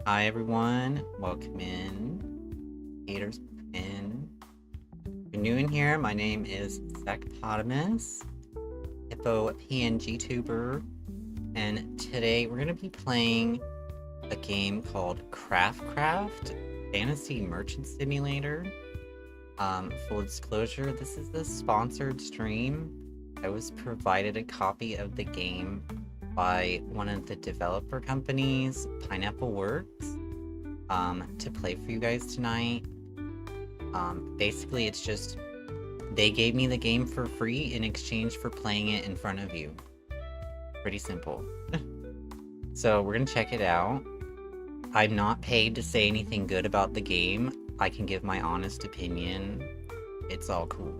Hi everyone, welcome in. Haters, welcome in. If you're new in here, my name is Zachpotamus, Hippo PNG tuber, and today we're gonna be playing a game called CraftCraft Fantasy Merchant Simulator. Full disclosure, this is a sponsored stream. I was provided a copy of the game by one of the developer companies, Pineapple Works, to play for you guys tonight. Basically, it's just they gave me the game for free in exchange for playing it in front of you. Pretty simple. So we're gonna check it out. I'm not paid to say anything good about the game. I can give my honest opinion. It's all cool.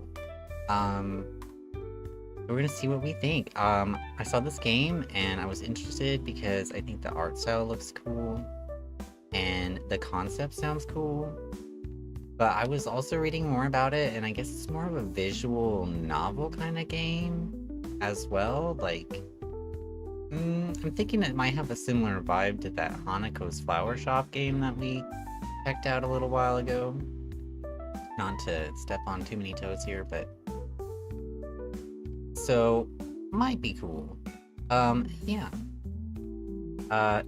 We're gonna see what we think. I saw this game and I was interested because I think the art style looks cool and the concept sounds cool. But I was also reading more about it, and I guess it's more of a visual novel kind of game as well. Like, I'm thinking it might have a similar vibe to that Hanako's Flower Shop game that we checked out a little while ago. Not to step on too many toes here, but... So, might be cool. Yeah.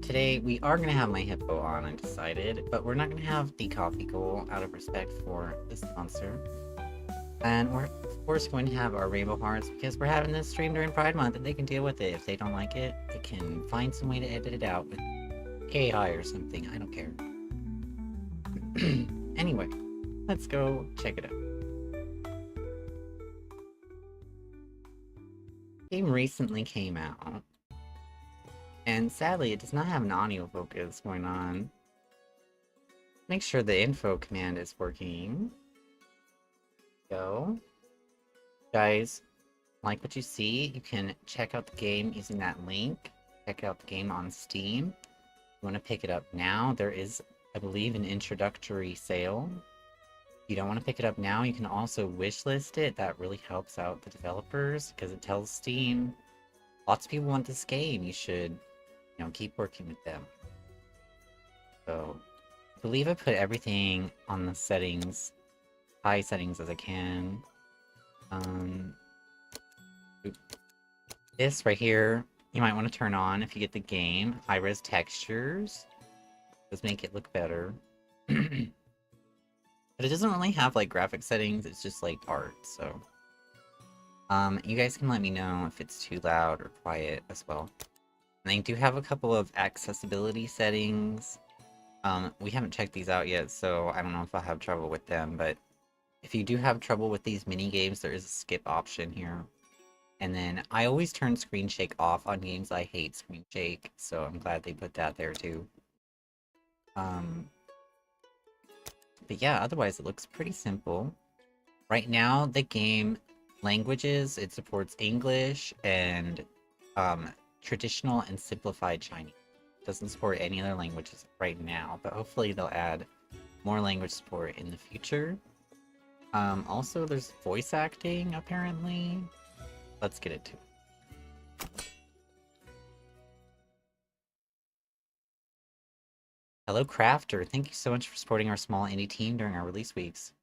Today we are gonna have my hippo on, I decided, but we're not gonna have the coffee goal out of respect for the sponsor. And we're, of course, going to have our rainbow hearts because we're having this stream during Pride Month and they can deal with it. If they don't like it, they can find some way to edit it out with AI or something. I don't care. Anyway, let's go check it out. The game recently came out. And sadly, it does not have an audio focus going on. Make sure the info command is working. Go. Guys, like what you see, you can check out the game using that link. Check out the game on Steam. If you want to pick it up now, there is, I believe, an introductory sale. If you don't want to pick it up now, you can also wishlist it. That really helps out the developers because it tells Steam, lots of people want this game. You should, keep working with them. So, I believe I put everything on the settings, high settings as I can. This right here, you might want to turn on if you get the game. High-res textures. Does make it look better. But it doesn't really have, like, graphic settings, it's just, like, art, so... you guys can let me know if it's too loud or quiet as well. And I do have a couple of accessibility settings. We haven't checked these out yet, so I don't know if I'll have trouble with them, but if you do have trouble with these mini games, there is a skip option here. And then I always turn screen shake off on games I hate screen shake, so I'm glad they put that there too. But yeah, otherwise it looks pretty simple. Right now, the game languages, it supports English and traditional and simplified Chinese. It doesn't support any other languages right now, but hopefully they'll add more language support in the future. Also, there's voice acting, apparently. Let's get it to it. Hello, Crafter. Thank you so much for supporting our small indie team during our release weeks.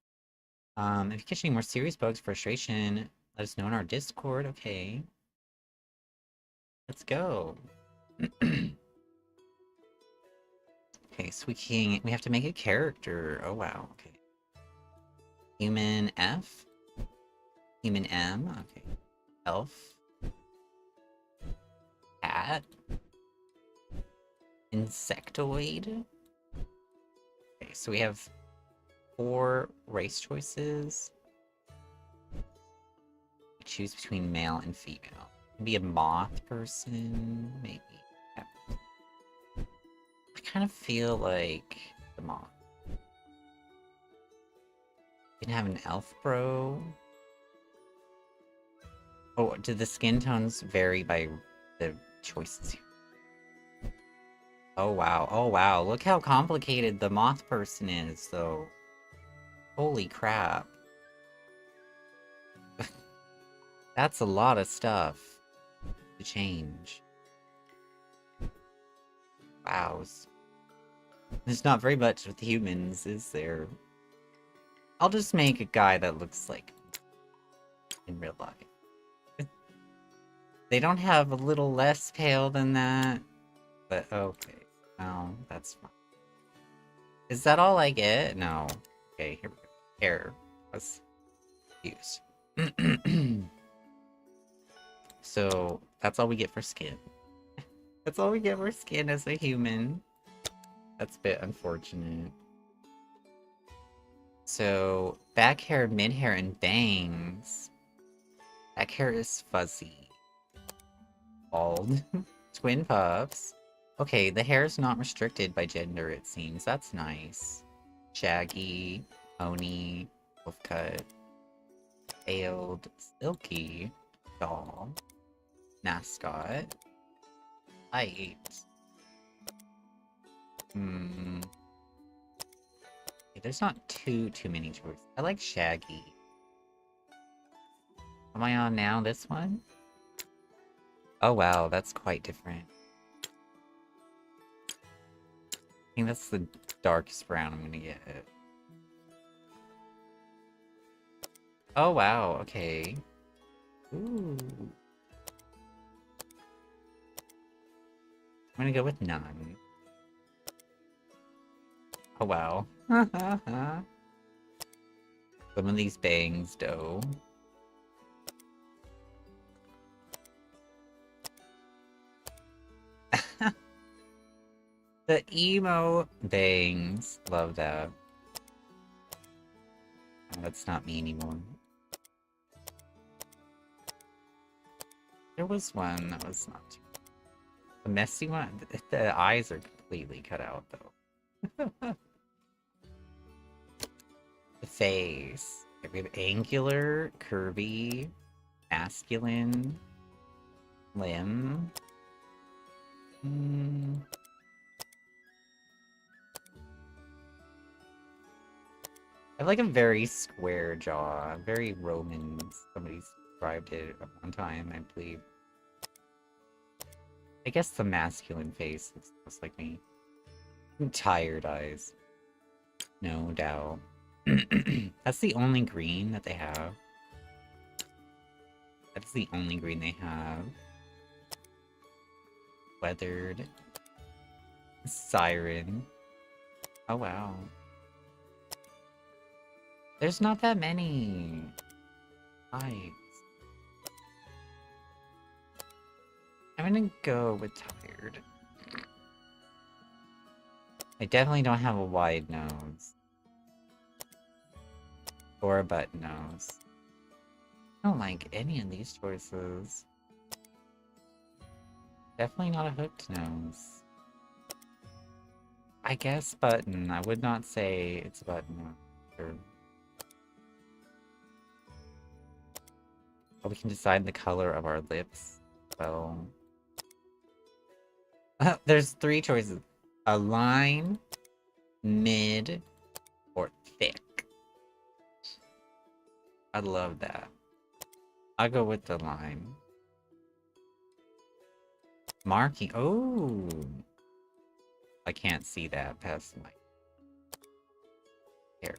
If you catch any more serious bugs, frustration, let us know in our Discord. Okay. Let's go. Okay, so we have to make a character. Oh, wow. Okay. Human F. Human M. Okay. Elf. Cat. Insectoid. Okay, so we have 4 race choices. We choose between male and female. Maybe a moth person, maybe. Yeah. I kind of feel like the moth. We can have an elf bro. Oh, do the skin tones vary by the choices here? Oh wow, oh wow, look how complicated the moth person is, though. Holy crap. That's a lot of stuff to change. Wows. There's not very much with humans, is there? I'll just make a guy that looks like in real life. They don't have a little less pale than that, but okay. No, that's fine. Is that all I get? No. Okay, here we go. Hair. Let's use. So, that's all we get for skin. That's all we get for skin as a human. That's a bit unfortunate. So, back hair, mid hair, and bangs. Back hair is fuzzy. Bald. Twin puffs. Okay, the hair is not restricted by gender, it seems. That's nice. Shaggy, pony, wolf cut, tailed, silky, doll, mascot, light. There's not too many choices. I like Shaggy. Am I on now, this one? Oh wow, that's quite different. I think that's the darkest brown I'm gonna get. Oh wow, okay. Ooh. I'm gonna go with none. Oh wow. Some of these bangs, though. The emo bangs. Love that. Oh, that's not me anymore. There was one that was not too... The messy one? The eyes are completely cut out, though. The face. We have angular, curvy, masculine, limb. I have like a very square jaw, very Roman. Somebody described it at one time, I believe. I guess the masculine face looks just like me. Tired eyes. No doubt. That's the only green that they have. That's the only green they have. Weathered. Siren. Oh wow. There's not that many eyes. I'm gonna go with tired. I definitely don't have a wide nose. Or a button nose. I don't like any of these choices. Definitely not a hooked nose. I guess button. I would not say it's a button nose. Sure. But we can decide the color of our lips. Well... there's 3 choices. A line, mid, or thick. I love that. I'll go with the line. Marking. Oh! I can't see that past my hair.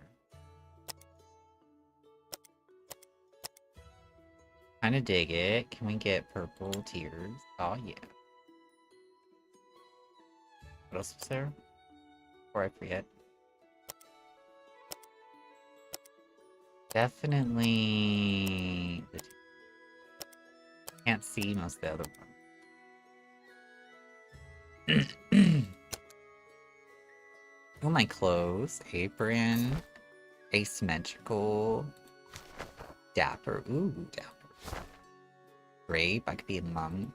Kinda dig it. Can we get purple tears? Oh yeah. What else was there? Before I forget. Definitely... Can't see most of the other ones. Oh, my clothes. Apron. Asymmetrical. Dapper. Ooh, dapper. Grape. I could be a monk.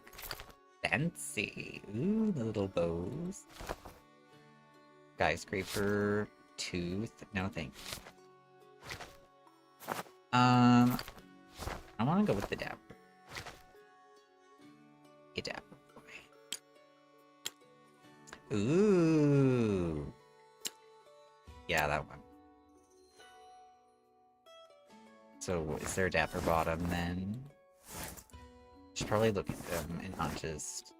Fancy. Ooh, the little bows. Skyscraper. Tooth. No, thank you. I want to go with the dapper. A dapper boy. Ooh. Yeah, that one. So, is there a dapper bottom then? Should probably look at them and not just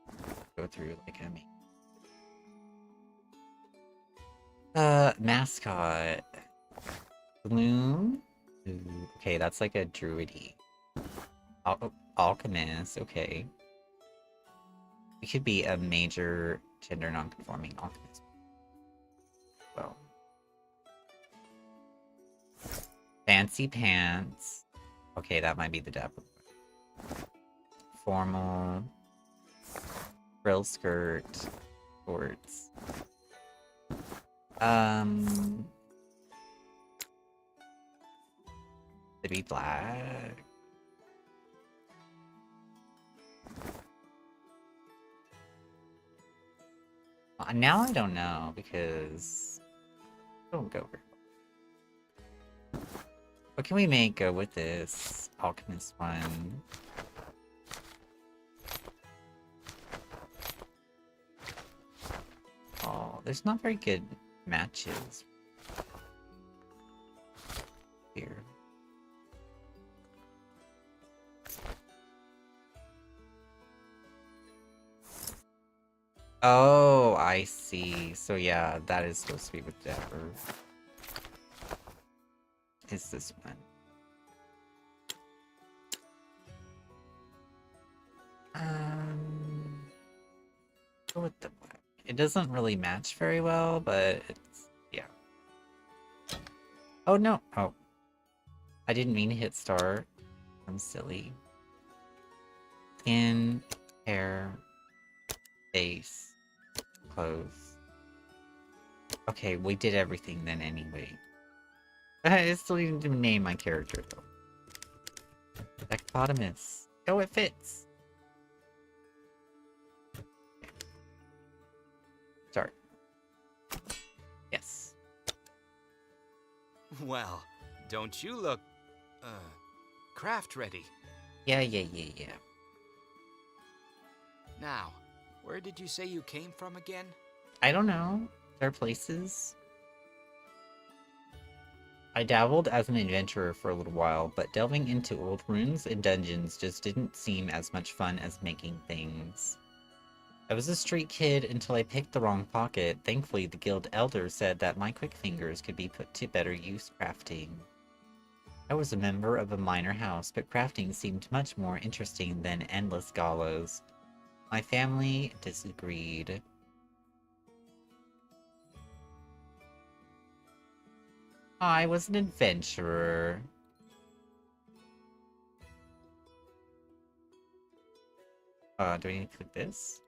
go through like I mean. Mascot. Bloom? Ooh, okay, that's like a druidy. Alchemist, okay. We could be a major gender non-conforming alchemist. Well. Fancy pants. Okay, that might be the depth. Formal. Frill skirt. Shorts. To be black. Now I don't know because I don't go very well. What can we make go with this alchemist one? Oh, there's not very good matches here. Oh, I see. So yeah, that is supposed to be with Dapper. Is this one? Go with the black. It doesn't really match very well, but it's, yeah. Oh no! Oh. I didn't mean to hit start. I'm silly. Skin, hair, face, clothes. Okay, we did everything then anyway. I still need to name my character though. Ectopotamus. Oh, it fits. Start. Yes. Well, don't you look, craft ready? Yeah. Now, where did you say you came from again? I don't know. There are places. I dabbled as an adventurer for a little while, but delving into old ruins and dungeons just didn't seem as much fun as making things. I was a street kid until I picked the wrong pocket. Thankfully, the guild elder said that my quick fingers could be put to better use crafting. I was a member of a minor house, but crafting seemed much more interesting than endless galas. My family disagreed. I was an adventurer. Do I need to click this?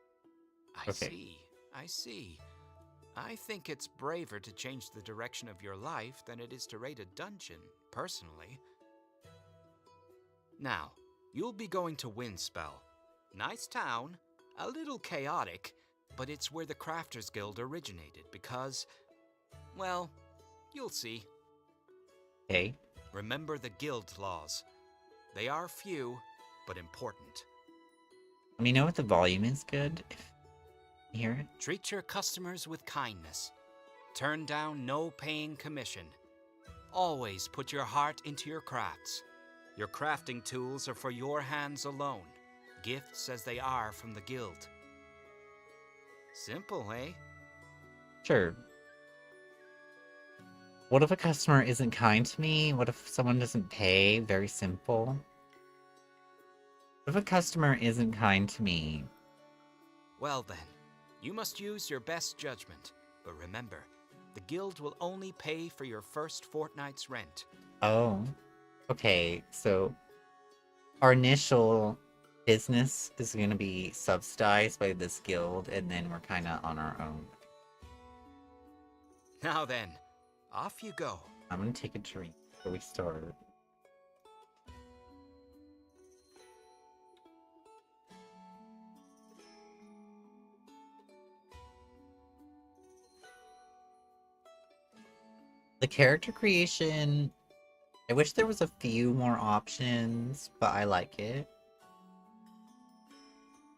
Okay. I see. I think it's braver to change the direction of your life than it is to raid a dungeon, personally. Now, you'll be going to Windspell. Nice town, a little chaotic, but it's where the Crafters Guild originated because, well, you'll see. Okay. Remember the guild laws. They are few, but important. Let me know if the volume is good. If you hear it. Treat your customers with kindness. Turn down no paying commission. Always put your heart into your crafts. Your crafting tools are for your hands alone, gifts as they are from the guild. Simple, eh? Sure. What if a customer isn't kind to me? What if someone doesn't pay? Very simple. What if a customer isn't kind to me? Well then, you must use your best judgment. But remember, the guild will only pay for your first fortnight's rent. Oh. Okay, so our initial business is going to be subsidized by this guild, and then we're kind of on our own. Now then, off you go. I'm going to take a drink before we start. The character creation, I wish there was a few more options, but I like it.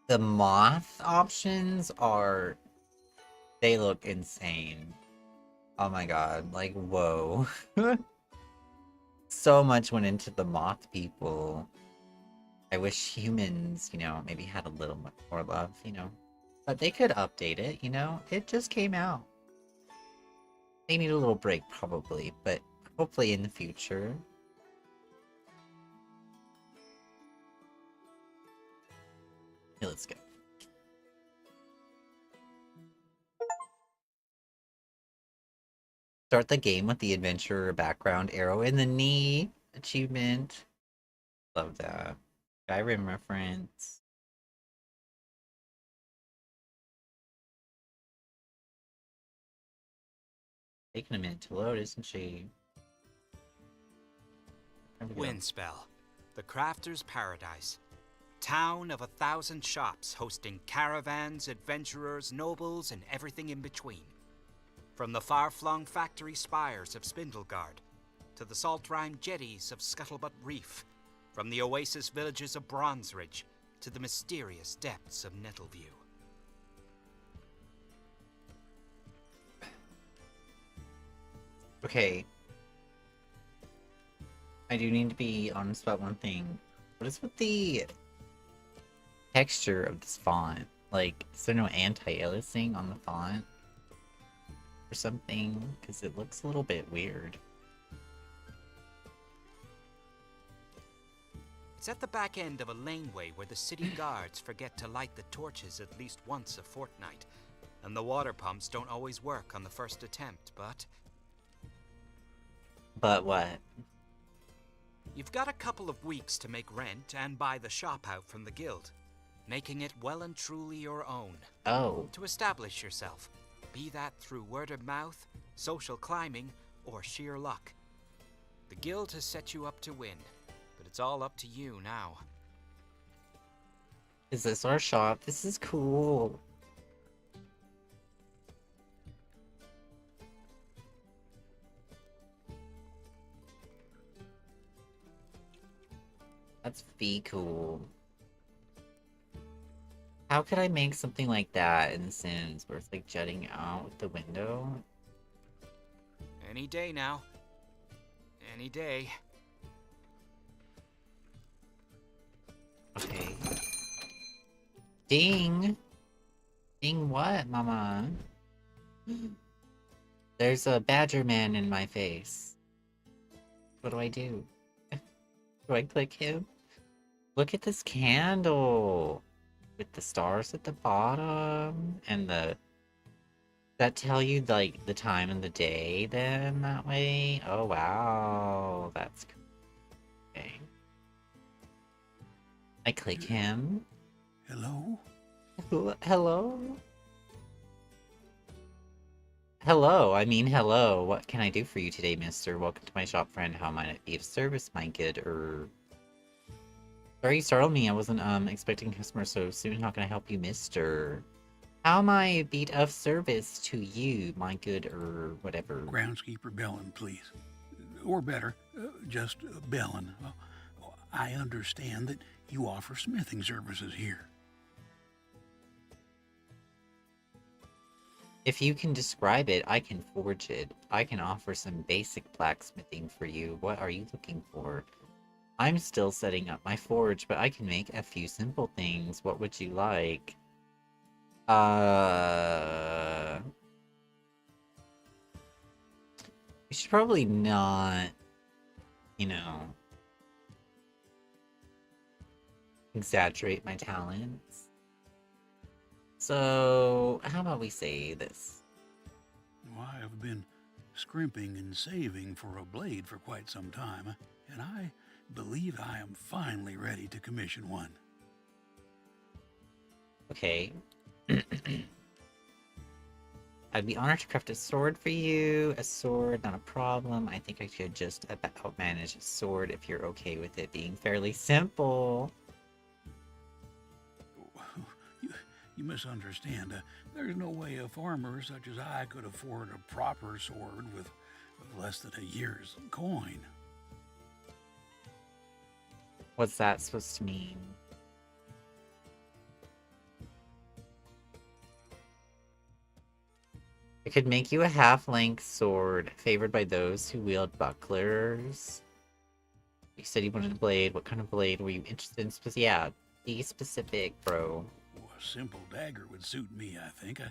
The moth options are, they look insane. Oh my god, like, whoa. So much went into the moth people. I wish humans, maybe had a little more love, But they could update it, It just came out. They need a little break, probably, but hopefully in the future. Okay, let's go. Start the game with the adventurer background arrow in the knee achievement. Love that. Skyrim reference. Taking a minute to load, isn't she? Windspell, the crafter's paradise. Town of 1,000 shops hosting caravans, adventurers, nobles, and everything in between. From the far-flung factory spires of Spindlegard, to the salt-rimed jetties of Scuttlebutt Reef, from the oasis villages of Bronze Ridge, to the mysterious depths of Nettleview. Okay. I do need to be honest about one thing. What is with the texture of this font? Like, is there no anti-aliasing on the font? Or something? Because it looks a little bit weird. It's at the back end of a laneway where the city guards forget to light the torches at least once a fortnight, and the water pumps don't always work on the first attempt, but... But what? You've got a couple of weeks to make rent and buy the shop out from the guild, making it well and truly your own. Oh. To establish yourself, be that through word of mouth, social climbing, or sheer luck. The guild has set you up to win, but it's all up to you now. Is this our shop? This is cool. That's fee cool. How could I make something like that in The Sims where it's like jutting out the window? Any day now. Any day. Okay. Ding! Ding what, mama? There's a badger man in my face. What do I do? Do I click him? Look at this candle! With the stars at the bottom, and the... That tell you, like, the time of the day, then, that way? Oh, wow. That's cool. Okay. I click him. Hello? Hello? Hello, I mean hello. What can I do for you today, mister? Welcome to my shop, friend. How might I be of service, my good, Sorry you startled me. I wasn't, expecting customers so soon. How can I help you, mister? How am I be of service to you, my good, whatever? Groundskeeper Bellin, please. Or better, just Bellin. I understand that you offer smithing services here. If you can describe it, I can forge it. I can offer some basic blacksmithing for you. What are you looking for? I'm still setting up my forge, but I can make a few simple things. What would you like? We should probably not, you know, exaggerate my talents. So, how about we say this? Well, I have been scrimping and saving for a blade for quite some time, and I believe I am finally ready to commission one. Okay. I'd be honored to craft a sword for you. A sword, not a problem. I think I could just about manage a sword if you're okay with it being fairly simple. You misunderstand. There's no way a farmer such as I could afford a proper sword with less than a year's coin. What's that supposed to mean? I could make you a half-length sword, favored by those who wield bucklers. You said you wanted a blade. What kind of blade were you interested in? Be specific, bro. A simple dagger would suit me, I think.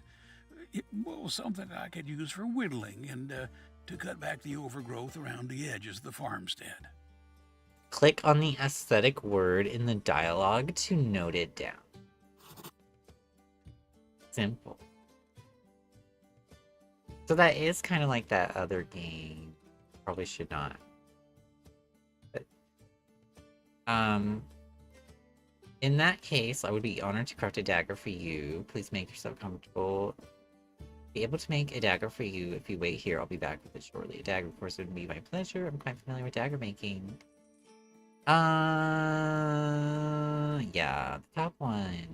Well, something I could use for whittling and to cut back the overgrowth around the edges of the farmstead. Click on the aesthetic word in the dialogue to note it down. Simple. So that is kind of like that other game. Probably should not. But, in that case, I would be honored to craft a dagger for you. Please make yourself comfortable. Be able to make a dagger for you. If you wait here, I'll be back with it shortly. A dagger, of course, would be my pleasure. I'm quite familiar with dagger making. Yeah, the top one.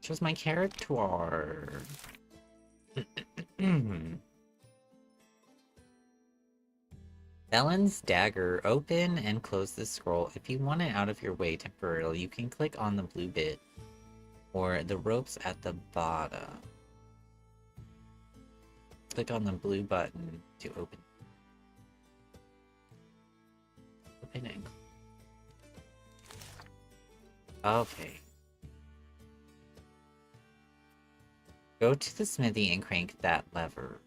Shows my character. Ellen's dagger. Open and close the scroll. If you want it out of your way temporarily, you can click on the blue bit or the ropes at the bottom. Click on the blue button to open. Open and okay. Go to the smithy and crank that lever.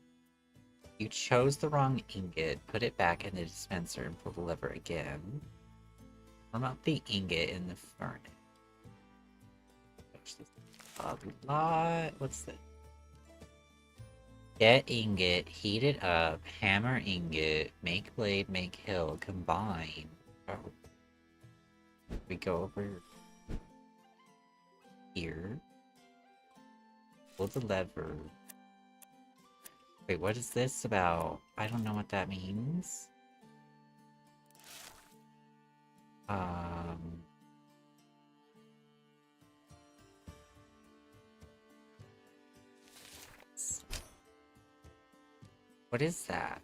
You chose the wrong ingot. Put it back in the dispenser and pull the lever again. Warm up the ingot in the furnace. Gosh, this is a lot. What's this? Get ingot, heat it up, hammer ingot, make blade, make hill, combine. Oh. We go over here. Pull the lever. Wait, what is this about? I don't know what that means. What is that?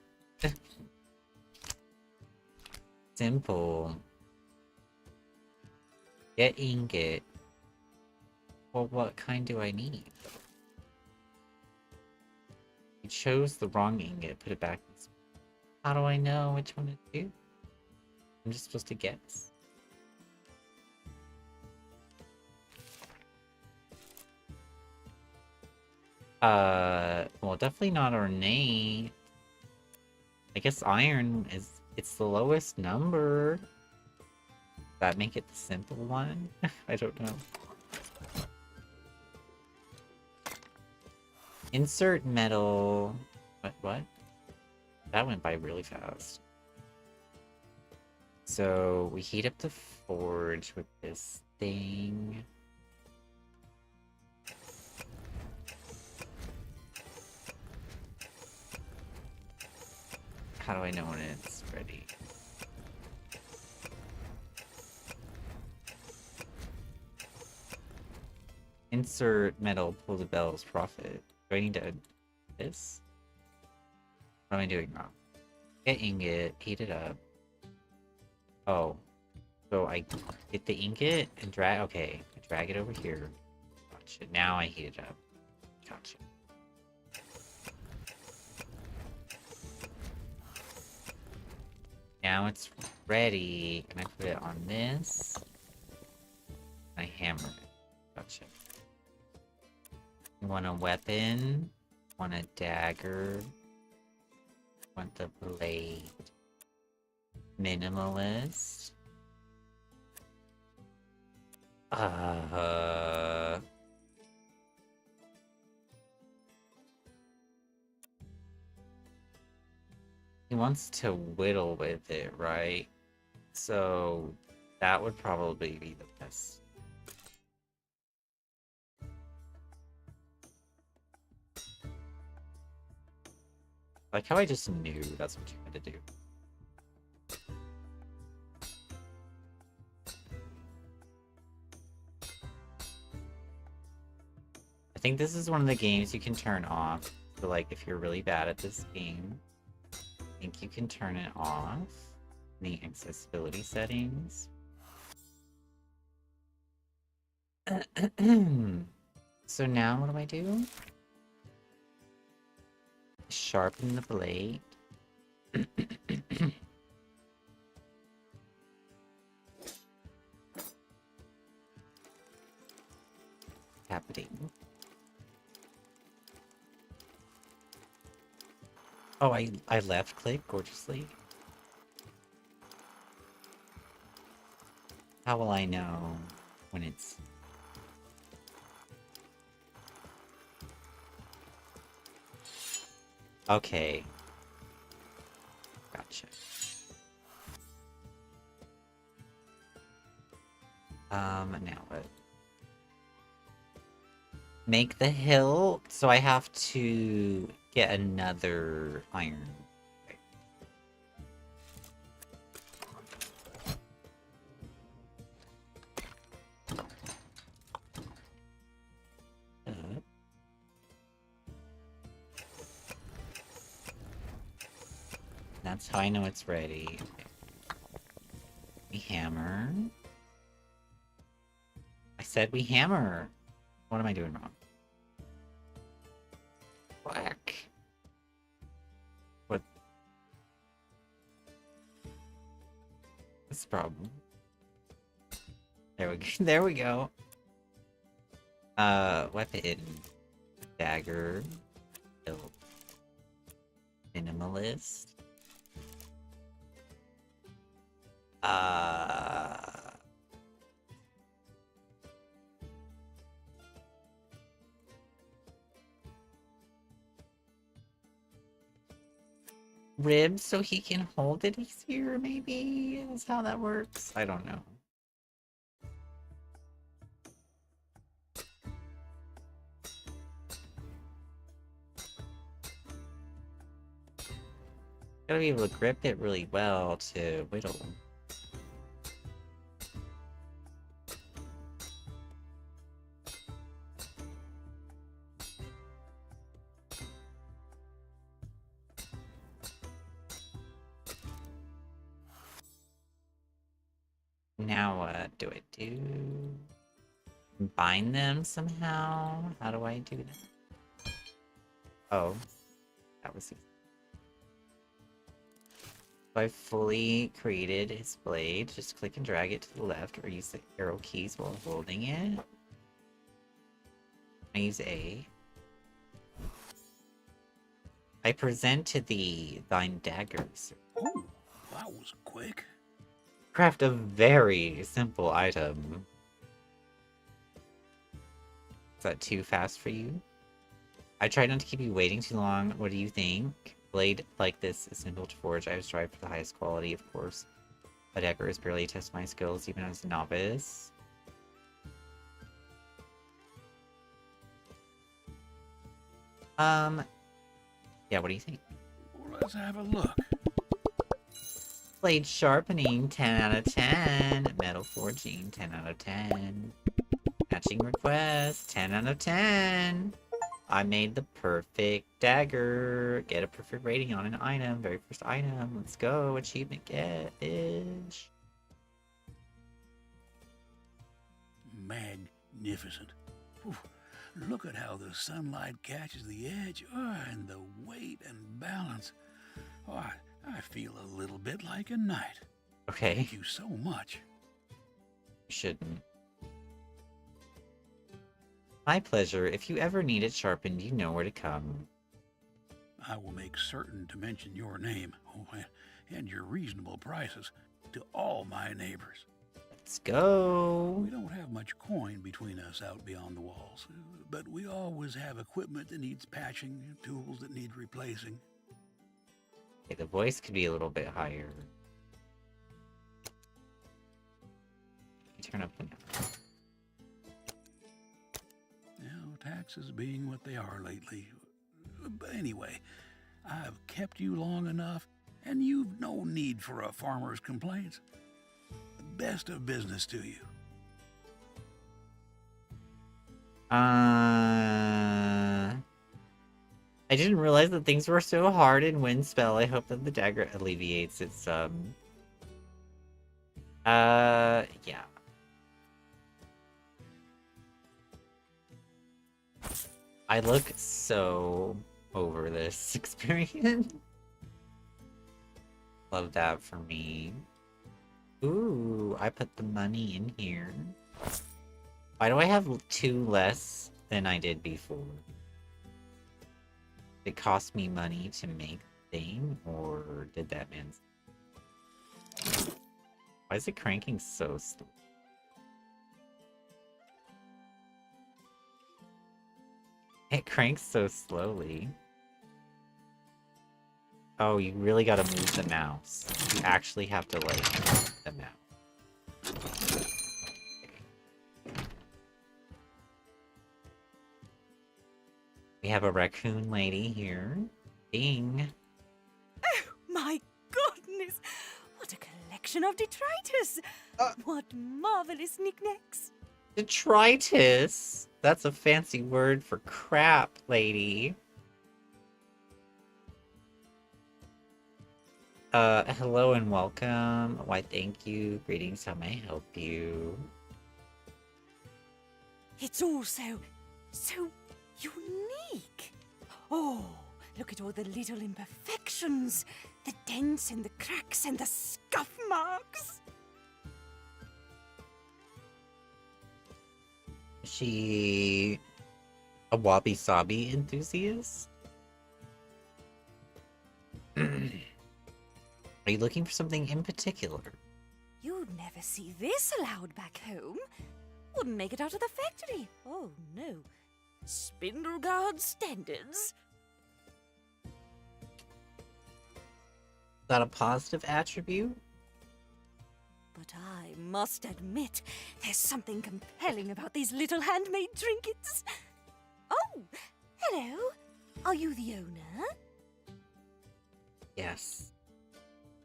Simple. Get ingot. Well, what kind do I need? You chose the wrong ingot. Put it back. How do I know which one to do? I'm just supposed to guess. Well, definitely not ornate. I guess iron is, it's the lowest number. Does that make it the simple one? I don't know. Insert metal. What? That went by really fast. So we heat up the forge with this thing. How do I know when it's ready? Insert metal, pull the bells, profit. Do I need to this? What am I doing wrong? Get ingot, heat it up. Oh. So I get the ingot and drag, okay. I drag it over here. Gotcha. Now I heat it up. Gotcha. Now it's ready, and I put it on this. I hammer it. Gotcha. You want a weapon? Want a dagger? Want the blade? Minimalist? He wants to whittle with it, right? So that would probably be the best. Like how I just knew that's what you had to do. I think this is one of the games you can turn off. So like if you're really bad at this game, I think you can turn it off in the accessibility settings. So now what do I do? Sharpen the blade. happening? Oh, I left click gorgeously. How will I know when it's... Okay. Gotcha. Now what? Make the hill, so I have to get another iron. That's how I know it's ready. Okay. We hammer. I said we hammer. What am I doing wrong? Whack. What? What's the problem? There we go. There we go. Weapon. Dagger. Hilt. Minimalist. Ribs so he can hold it easier, maybe? Is how that works? I don't know. Gotta be able to grip it really well to whittle. Now what do I do? Combine them somehow? How do I do that? Oh, that was easy. So I fully created his blade. Just click and drag it to the left or use the arrow keys while holding it. I use A. I present to thee thine daggers. Oh, that was quick. Craft a very simple item. Is that too fast for you? I tried not to keep you waiting too long. What do you think? Blade like this is simple to forge. I have strived for the highest quality, of course. A dagger is barely test my skills, even as a novice. Yeah, what do you think? Well, let's have a look. Blade sharpening, 10 out of 10. Metal forging, 10 out of 10. Matching request, 10 out of 10. I made the perfect dagger. Get a perfect rating on an item. Very first item. Let's go. Achievement get, bitch. Magnificent. Whew. Look at how the sunlight catches the edge. Oh, and the weight and balance. Oh, I feel a little bit like a knight. Okay. Thank you so much. You shouldn't. My pleasure. If you ever need it sharpened, you know where to come. I will make certain to mention your name and your reasonable prices to all my neighbors. Let's go. We don't have much coin between us out beyond the walls, but we always have equipment that needs patching, tools that need replacing. Okay, the voice could be a little bit higher. Turn up the noise. Taxes being what they are lately. But anyway, I've kept you long enough, and you've no need for a farmer's complaints. Best of business to you. I didn't realize that things were so hard in Windspell. I hope that the dagger alleviates its, yeah. I look so over this experience. Love that for me. Ooh, I put the money in here. Why do I have 2 less than I did before. It cost me money to make the thing, or did that man... Why is it cranking so slow? It cranks so slowly. Oh, you really gotta move the mouse. You actually have to, like, move the mouse. We have a raccoon lady here. Ding. Oh, my goodness! What a collection of detritus! What marvelous knickknacks! Detritus? That's a fancy word for crap, lady. Hello and welcome. Why, thank you. Greetings, how may I help you? It's all so unique. Oh, look at all the little imperfections. The dents and the cracks and the scuff marks. Is she a wabi-sabi enthusiast? Are you looking for something in particular? You'd never see this allowed back home. Wouldn't make it out of the factory. Oh, no. Spindleguard standards. Is that a positive attribute? But I must admit, there's something compelling about these little handmade trinkets. Oh, hello. Are you the owner? Yes.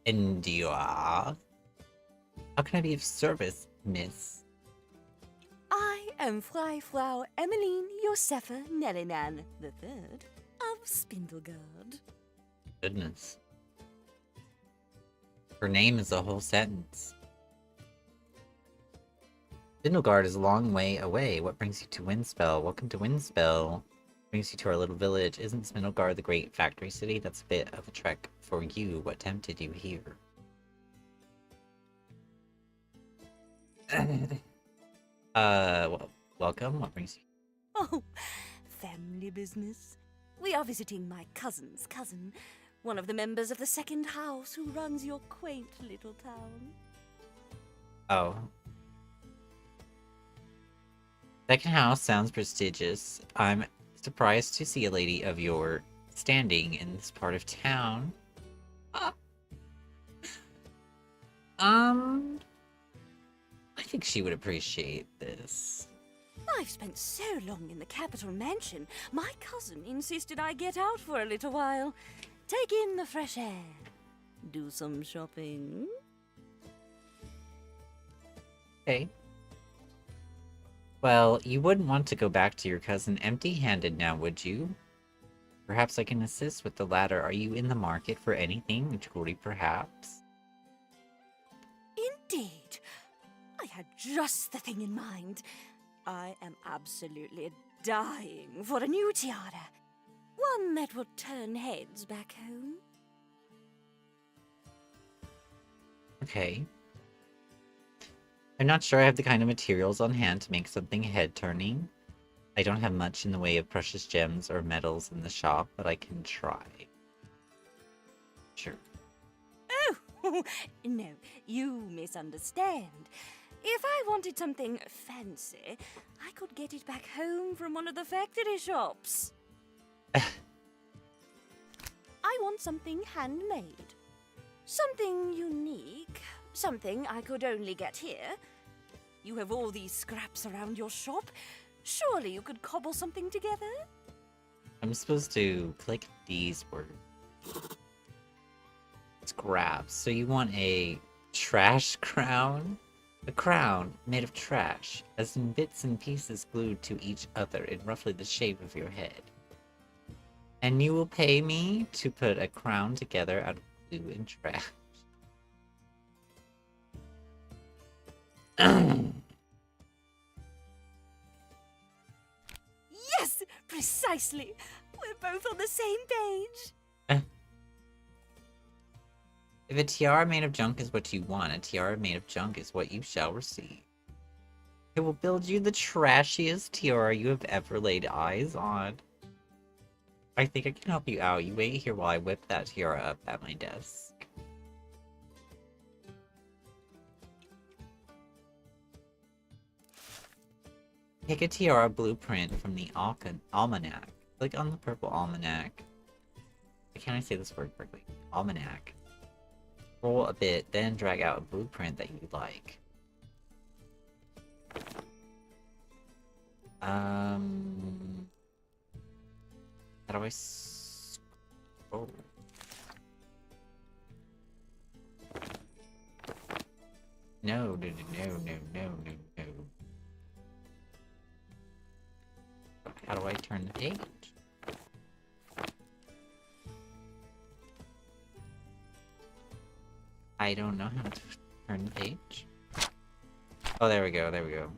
And you are? How can I be of service, miss? I am Frau Emmeline Josefa Nellinan III of Spindleguard. Goodness. Her name is a whole sentence. Spindleguard is a long way away. What brings you to Windspell? Welcome to Windspell. Brings you to our little village. Isn't Spindleguard the great factory city? That's a bit of a trek for you. What tempted you here? Well, welcome. What brings you? Oh, family business. We are visiting my cousin's cousin, one of the members of the second house who runs your quaint little town. Oh. Second house sounds prestigious. I'm surprised to see a lady of your standing in this part of town. I think she would appreciate this. I've spent so long in the capital mansion, my cousin insisted I get out for a little while. Take in the fresh air. Do some shopping. Okay. Well, you wouldn't want to go back to your cousin empty-handed now, would you? Perhaps I can assist with the latter. Are you in the market for anything? Jewelry, perhaps? Indeed. I had just the thing in mind. I am absolutely dying for a new tiara. One that will turn heads back home. Okay. I'm not sure I have the kind of materials on hand to make something head-turning. I don't have much in the way of precious gems or metals in the shop, but I can try. Sure. Oh, no, you misunderstand. If I wanted something fancy, I could get it back home from one of the factory shops. I want something handmade. Something unique. Something I could only get here. You have all these scraps around your shop. Surely you could cobble something together? I'm supposed to click these words. Scraps. So you want a trash crown? A crown made of trash, as in bits and pieces glued to each other in roughly the shape of your head. And you will pay me to put a crown together out of glue and trash. Yes, precisely. We're both on the same page. If a tiara made of junk is what you want, a tiara made of junk is what you shall receive. I will build you the trashiest tiara you have ever laid eyes on. I think I can help you out. You wait here while I whip that tiara up at my desk. Pick a tiara blueprint from the almanac. Click on the purple almanac. Can I say this word correctly? Almanac. Roll a bit, then drag out a blueprint that you like. How do I scroll? No, no, no, no, no, no, no. How do I turn the page? I don't know how to turn the page. Oh, there we go, there we go.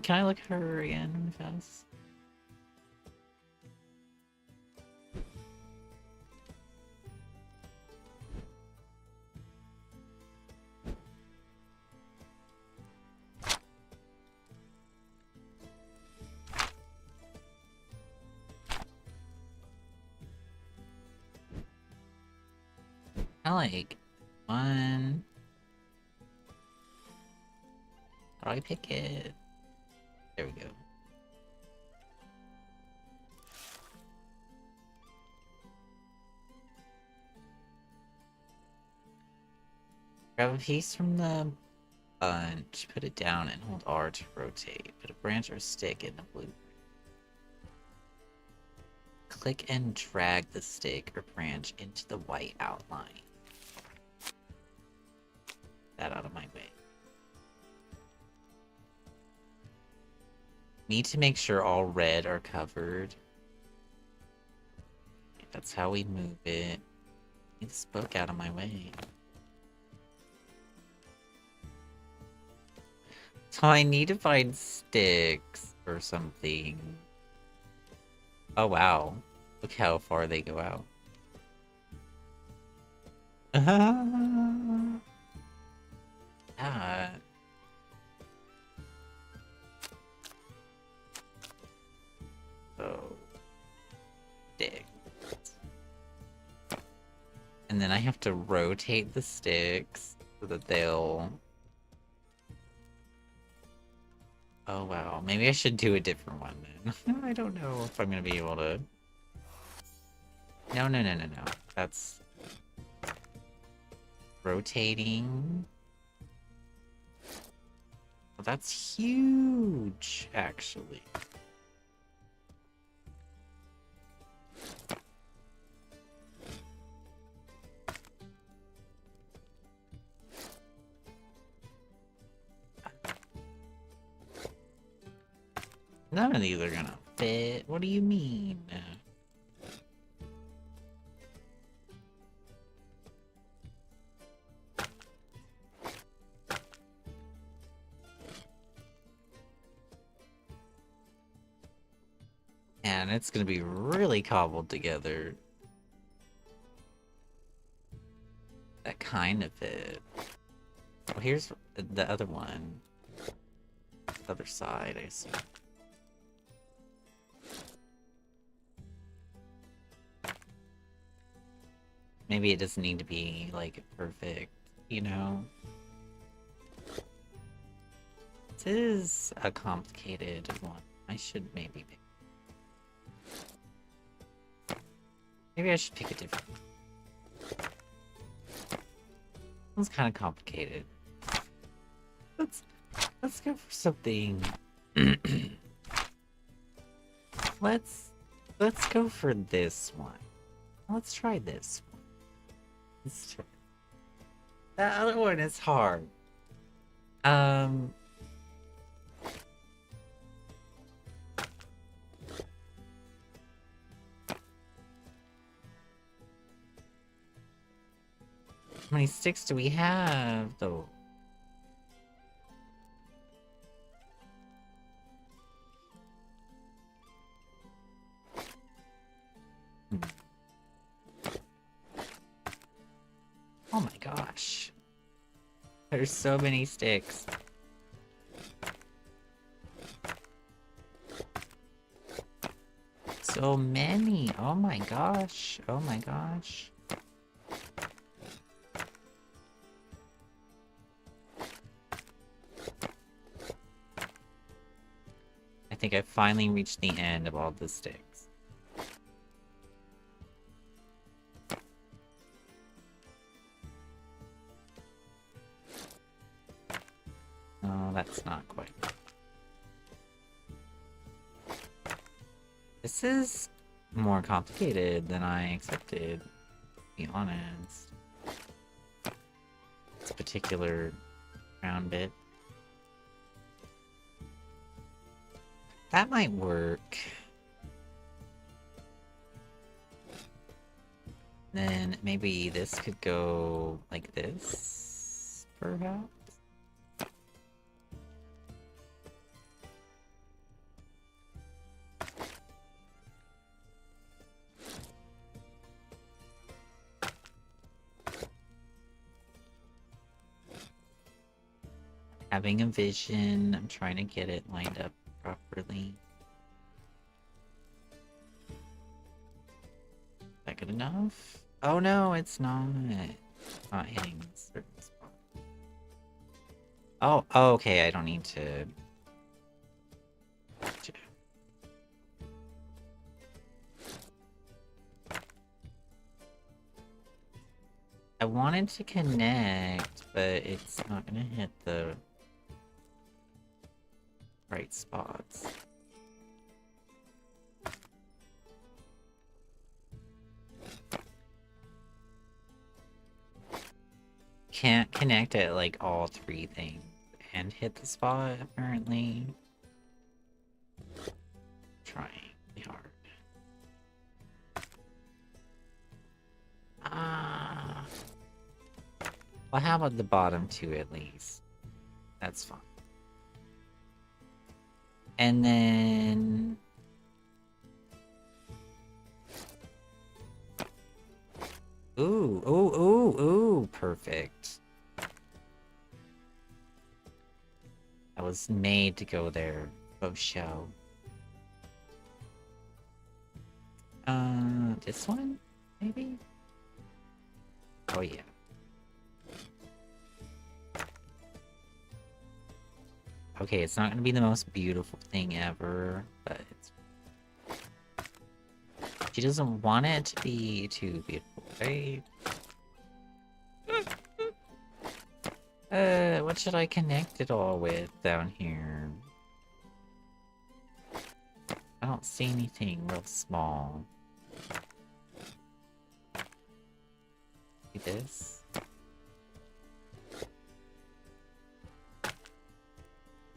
Can I look at her again fast? I like one. How do I pick it? There we go. Grab a piece from the bunch, put it down, and hold R to rotate. Put a branch or stick in the blue. Click and drag the stick or branch into the white outline. That out of my way. Need to make sure all red are covered. That's how we move it. Get this book out of my way. So I need to find sticks or something. Oh wow. Look how far they go out. Ah. So sticks. And then I have to rotate the sticks so that they'll... Oh wow, maybe I should do a different one then. I don't know if I'm gonna be able to... No, no, no, no, no. That's... rotating. Well, that's huge, actually. None of these are gonna fit. What do you mean? And it's gonna be really cobbled together. That kind of fit. Oh, here's the other one. The other side, I see. Maybe it doesn't need to be, like, perfect, you know? This is a complicated one. I should maybe pick... Maybe I should pick a different one. One's kind of complicated. Let's go for something... Let's go for this one. Let's try this one. That other one is hard. How many sticks do we have, though? There's so many sticks. So many. Oh my gosh. Oh my gosh. I think I finally reached the end of all the sticks. Oh, that's not quite. This is more complicated than I expected, to be honest. This particular round bit. That might work. Then maybe this could go like this, perhaps? Having a vision, I'm trying to get it lined up properly. Is that good enough? Oh no, it's not. It's not hitting a certain spot. Oh, okay, I don't need to... Gotcha. I wanted to connect, but it's not gonna hit the right spots. Can't connect at like all three things and hit the spot, apparently. Trying really hard. Well, how about the bottom two at least? That's fine. And then... Ooh, perfect. I was made to go there. Oh, show. This one? Maybe? Oh, yeah. Okay, it's not gonna be the most beautiful thing ever, but it's... She doesn't want it to be too beautiful, right? What should I connect it all with down here? I don't see anything real small. See this?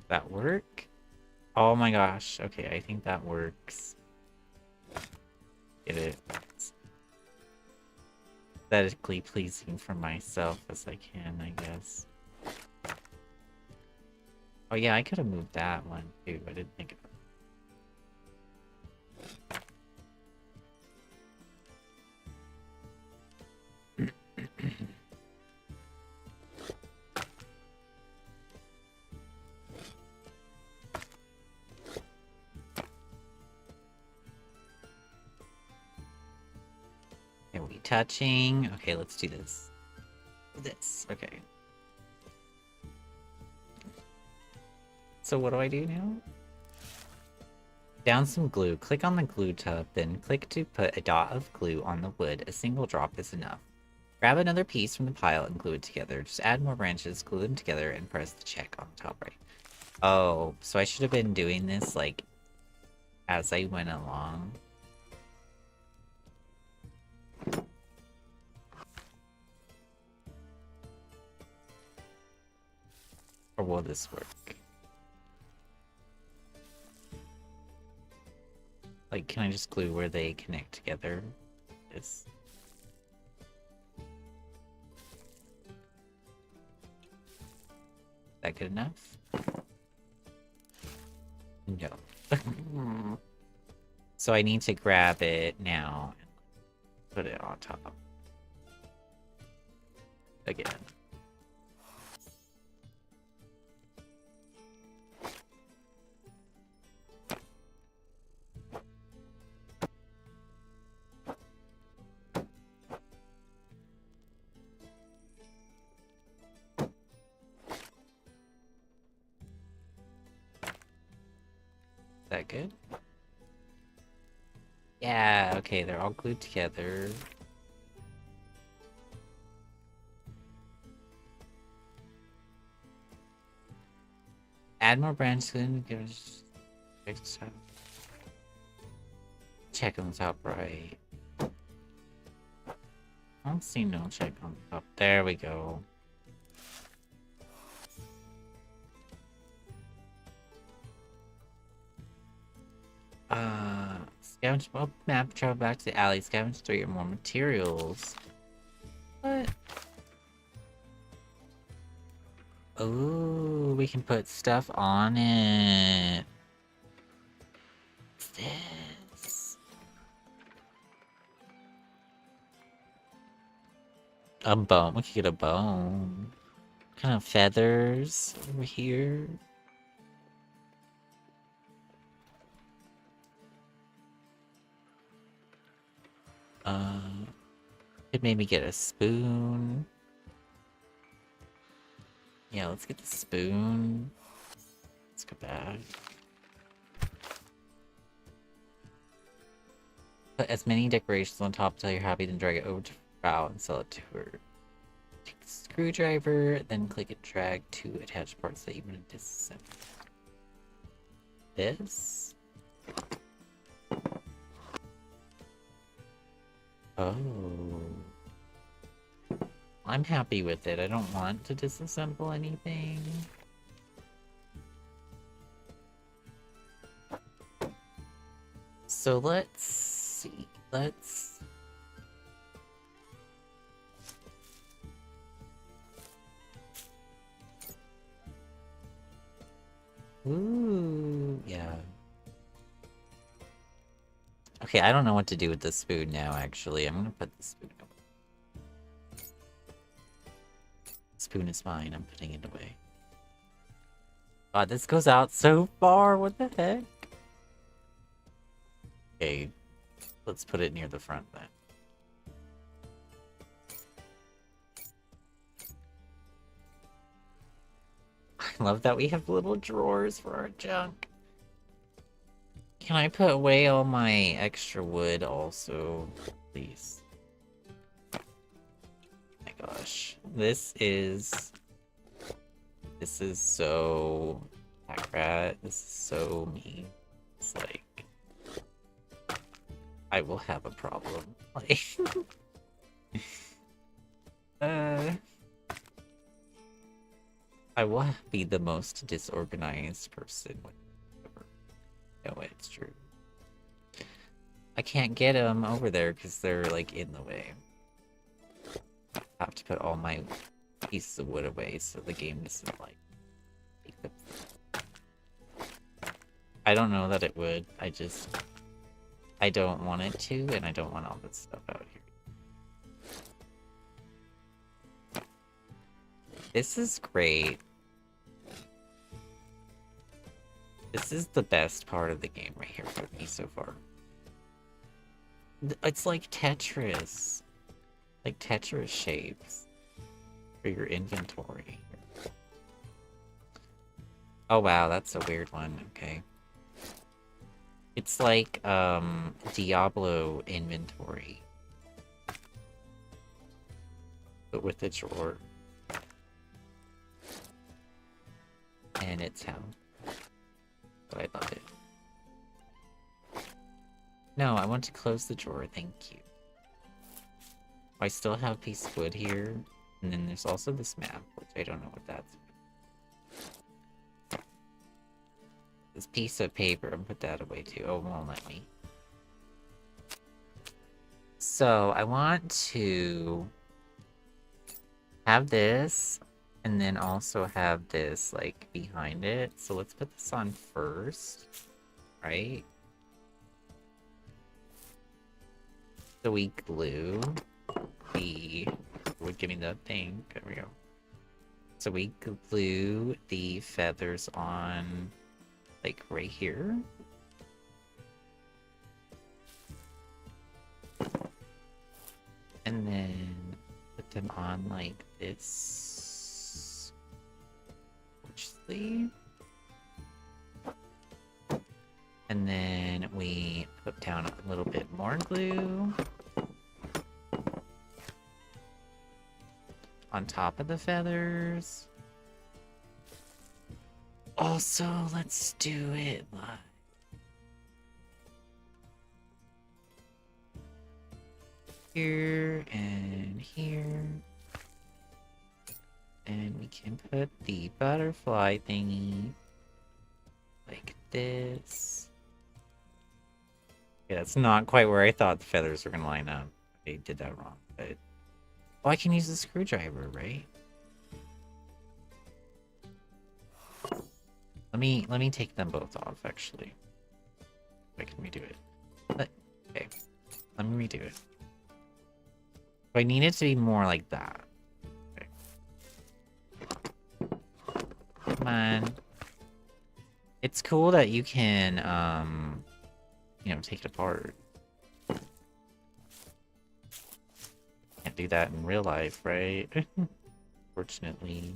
That work? Oh my gosh. Okay, I think that works. Get it? It's aesthetically pleasing for myself as I can, I guess. Oh yeah, I could have moved that one too. I didn't think about it. Are we touching? Okay, let's do this. This, okay. So what do I do now? Down some glue. Click on the glue tub, then click to put a dot of glue on the wood. A single drop is enough. Grab another piece from the pile and glue it together. Just add more branches, glue them together, and press the check on the top right. Oh, so I should have been doing this, like, as I went along. Or will this work? Like, can I just glue where they connect together? Is that good enough? No. So I need to grab it now and put it on top. Again. that good? Yeah, okay, they're all glued together. Add more branches in, give us check this out. Check on the top right. I don't see no check on the top. There we go. Scavenge map, travel back to the alley, scavenge 3 or more materials. What? Oh, we can put stuff on it. What's this? A bone. We could get a bone. What kind of feathers over here? Could maybe get a spoon. Yeah, let's get the spoon. Let's go back. Put as many decorations on top until you're happy, then drag it over to Frau and sell it to her. Take the screwdriver, then click and drag two attached parts that you want to disassemble. This? Oh. I'm happy with it. I don't want to disassemble anything. So let's see. Let's... Ooh, yeah. Okay, I don't know what to do with the spoon now, actually. I'm gonna put the spoon away. Spoon is mine. I'm putting it away. God, this goes out so far. What the heck? Okay, let's put it near the front then. I love that we have little drawers for our junk. Can I put away all my extra wood also, please? Oh my gosh. This is so CraftCraft. This is so me. It's like I will have a problem. Like I will be the most disorganized person ever. No, it's true. I can't get them over there because they're like in the way. I have to put all my pieces of wood away so the game doesn't like take them. I don't know that it would. I don't want it to, and I don't want all this stuff out here. This is great. This is the best part of the game right here for me so far. It's like Tetris. Like Tetris shapes for your inventory. Oh wow, that's a weird one. Okay. It's like, Diablo inventory. But with a drawer. And it's how. But I love it. No, I want to close the drawer, thank you. I still have a piece of wood here. And then there's also this map, which I don't know what that's. This piece of paper, and put that away too. Oh, it won't let me. So, I want to have this, and then also have this, like, behind it. So let's put this on first, right? So we glue the... Would give me the thing. There we go. So we glue the feathers on... like right here. And then put them on like this. Which sleeve? And then we put down a little bit more glue on top of the feathers. Also, let's do it live. Here and here. And we can put the butterfly thingy like this. Yeah, that's not quite where I thought the feathers were gonna line up. I did that wrong, but... Oh, I can use the screwdriver, right? Let me take them both off, actually. Why can we do it? Okay, let me redo it. I need it to be more like that. Okay. Come on. It's cool that you can, you know, take it apart. Can't do that in real life, right? Fortunately.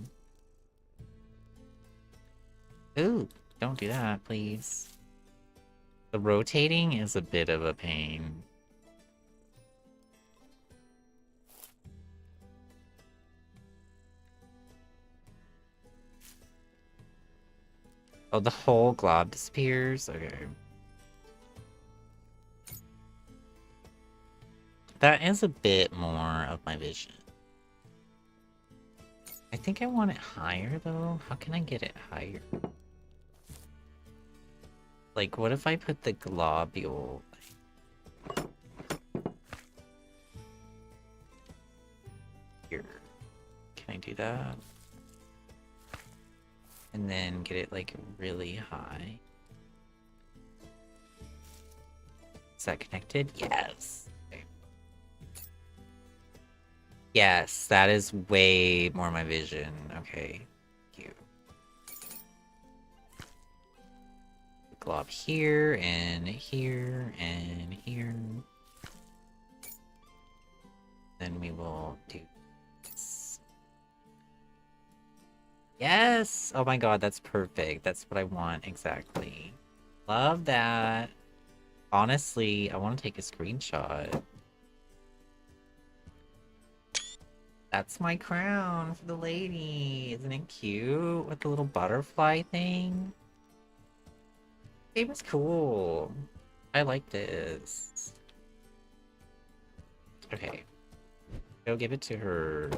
Ooh, don't do that, please. The rotating is a bit of a pain. Oh, the whole glob disappears? Okay. That is a bit more of my vision. I think I want it higher, though. How can I get it higher? Like, what if I put the globule... here? Can I do that? And then get it, like, really high. Is that connected? Yes. Okay. Yes, that is way more my vision. Okay. Thank you. Glob here, and here, and here. Then we will do this. Yes! Oh my god, that's perfect. That's what I want, exactly. Love that. Honestly, I want to take a screenshot. That's my crown for the lady. Isn't it cute? With the little butterfly thing? It was cool. I like this. Okay. Go give it to her.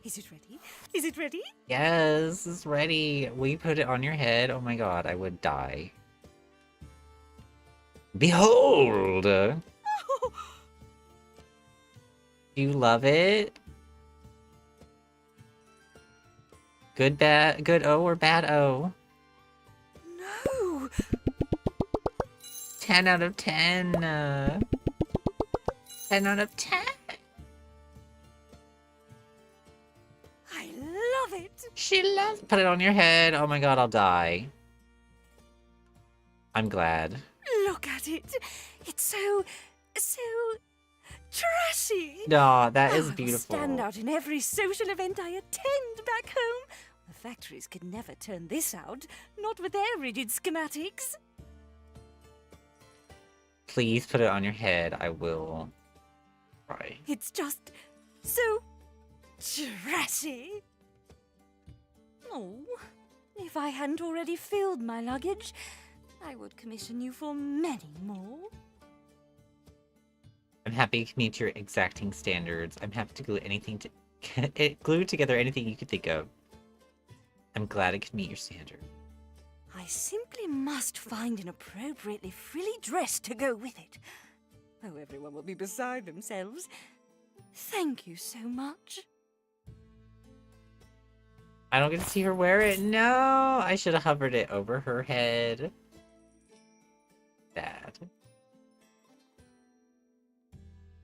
Is it ready? Is it ready? Yes, it's ready. Will you put it on your head? Oh my god, I would die. Behold! Do you love it? Good O or bad O? No! 10 out of 10. 10 out of 10. I love it! She loves... Put it on your head. Oh my god, I'll die. I'm glad. Look at it! It's so trashy! No, that is I will beautiful. stand out in every social event I attend back home. The factories could never turn this out, not with their rigid schematics. Please put it on your head. I will cry. It's just so trashy. Oh, if I hadn't already filled my luggage, I would commission you for many more. I'm happy to meet your exacting standards. I'm happy to glue together anything you could think of. I'm glad I could meet your standard. I simply must find an appropriately frilly dress to go with it. Oh, everyone will be beside themselves. Thank you so much. I don't get to see her wear it. No, I should have hovered it over her head. Bad.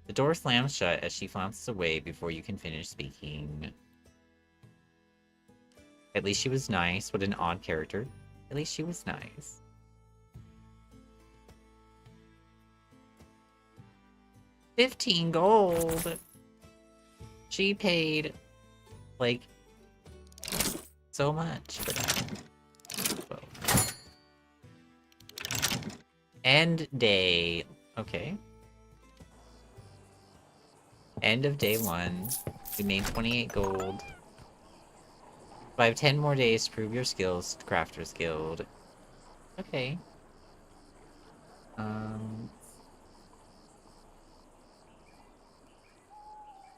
The door slams shut as she flounces away before you can finish speaking. At least she was nice. What an odd character. At least she was nice. $15 gold. She paid, like, so much for that. Whoa. End day. Okay. End of day 1. We made 28 gold. I have 10 more days to prove your skills to Crafters Guild. Okay.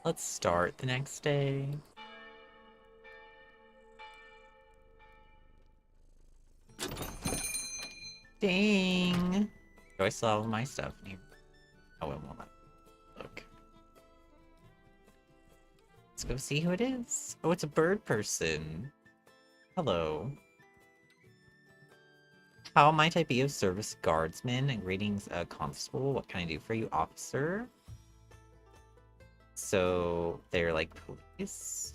Let's start the next day. Ding! Do I still have all my stuff in here? Oh, it won't let me look. Let's go see who it is. Oh, it's a bird person. Hello. How might I be of service, guardsman? Greetings, constable. What can I do for you, officer? So, they're like police?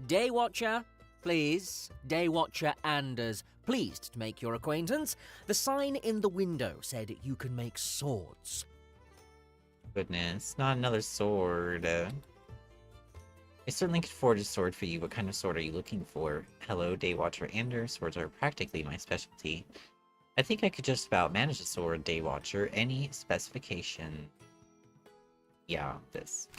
Day Watcher, please. Day Watcher Anders. Pleased to make your acquaintance. The sign in the window said you can make swords. Goodness, not another sword. I certainly could forge a sword for you. What kind of sword are you looking for? Hello, Daywatcher Anders. Swords are practically my specialty. I think I could just about manage a sword, Daywatcher. Any specification? Yeah, this.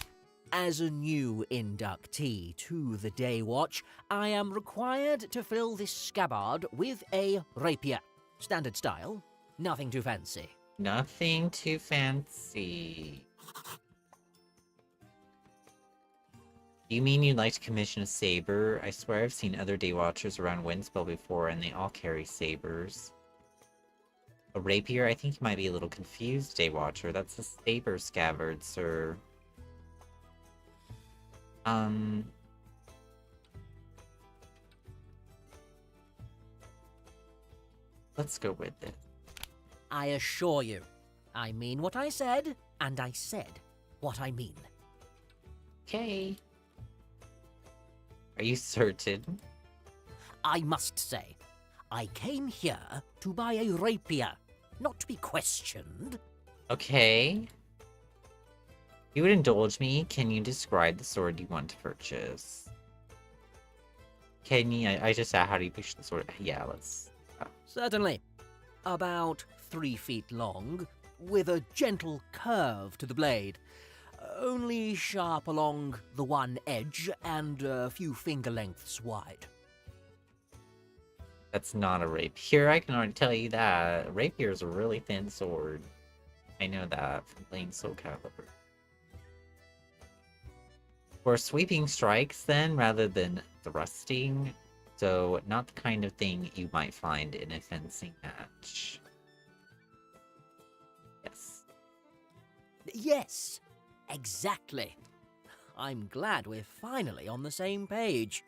As a new inductee to the Day Watch, I am required to fill this scabbard with a rapier. Standard style, nothing too fancy. Nothing too fancy. You mean you'd like to commission a saber? I swear I've seen other Daywatchers around Windspell before, and they all carry sabers. A rapier? I think you might be a little confused, Daywatcher. That's a saber scabbard, sir. Let's go with it. I assure you, I mean what I said, and I said what I mean. Okay. Are you certain? I must say, I came here to buy a rapier, not to be questioned. Okay. You would indulge me, can you describe the sword you want to purchase? Can you? I just asked, how do you push the sword? Yeah, let's... Certainly. About 3 feet long, with a gentle curve to the blade. Only sharp along the one edge and a few finger lengths wide. That's not a rapier, I can already tell you that. A rapier is a really thin sword. I know that from playing Soul Calibur. For sweeping strikes, then, rather than thrusting, so not the kind of thing you might find in a fencing match. Yes. Yes, exactly. I'm glad we're finally on the same page.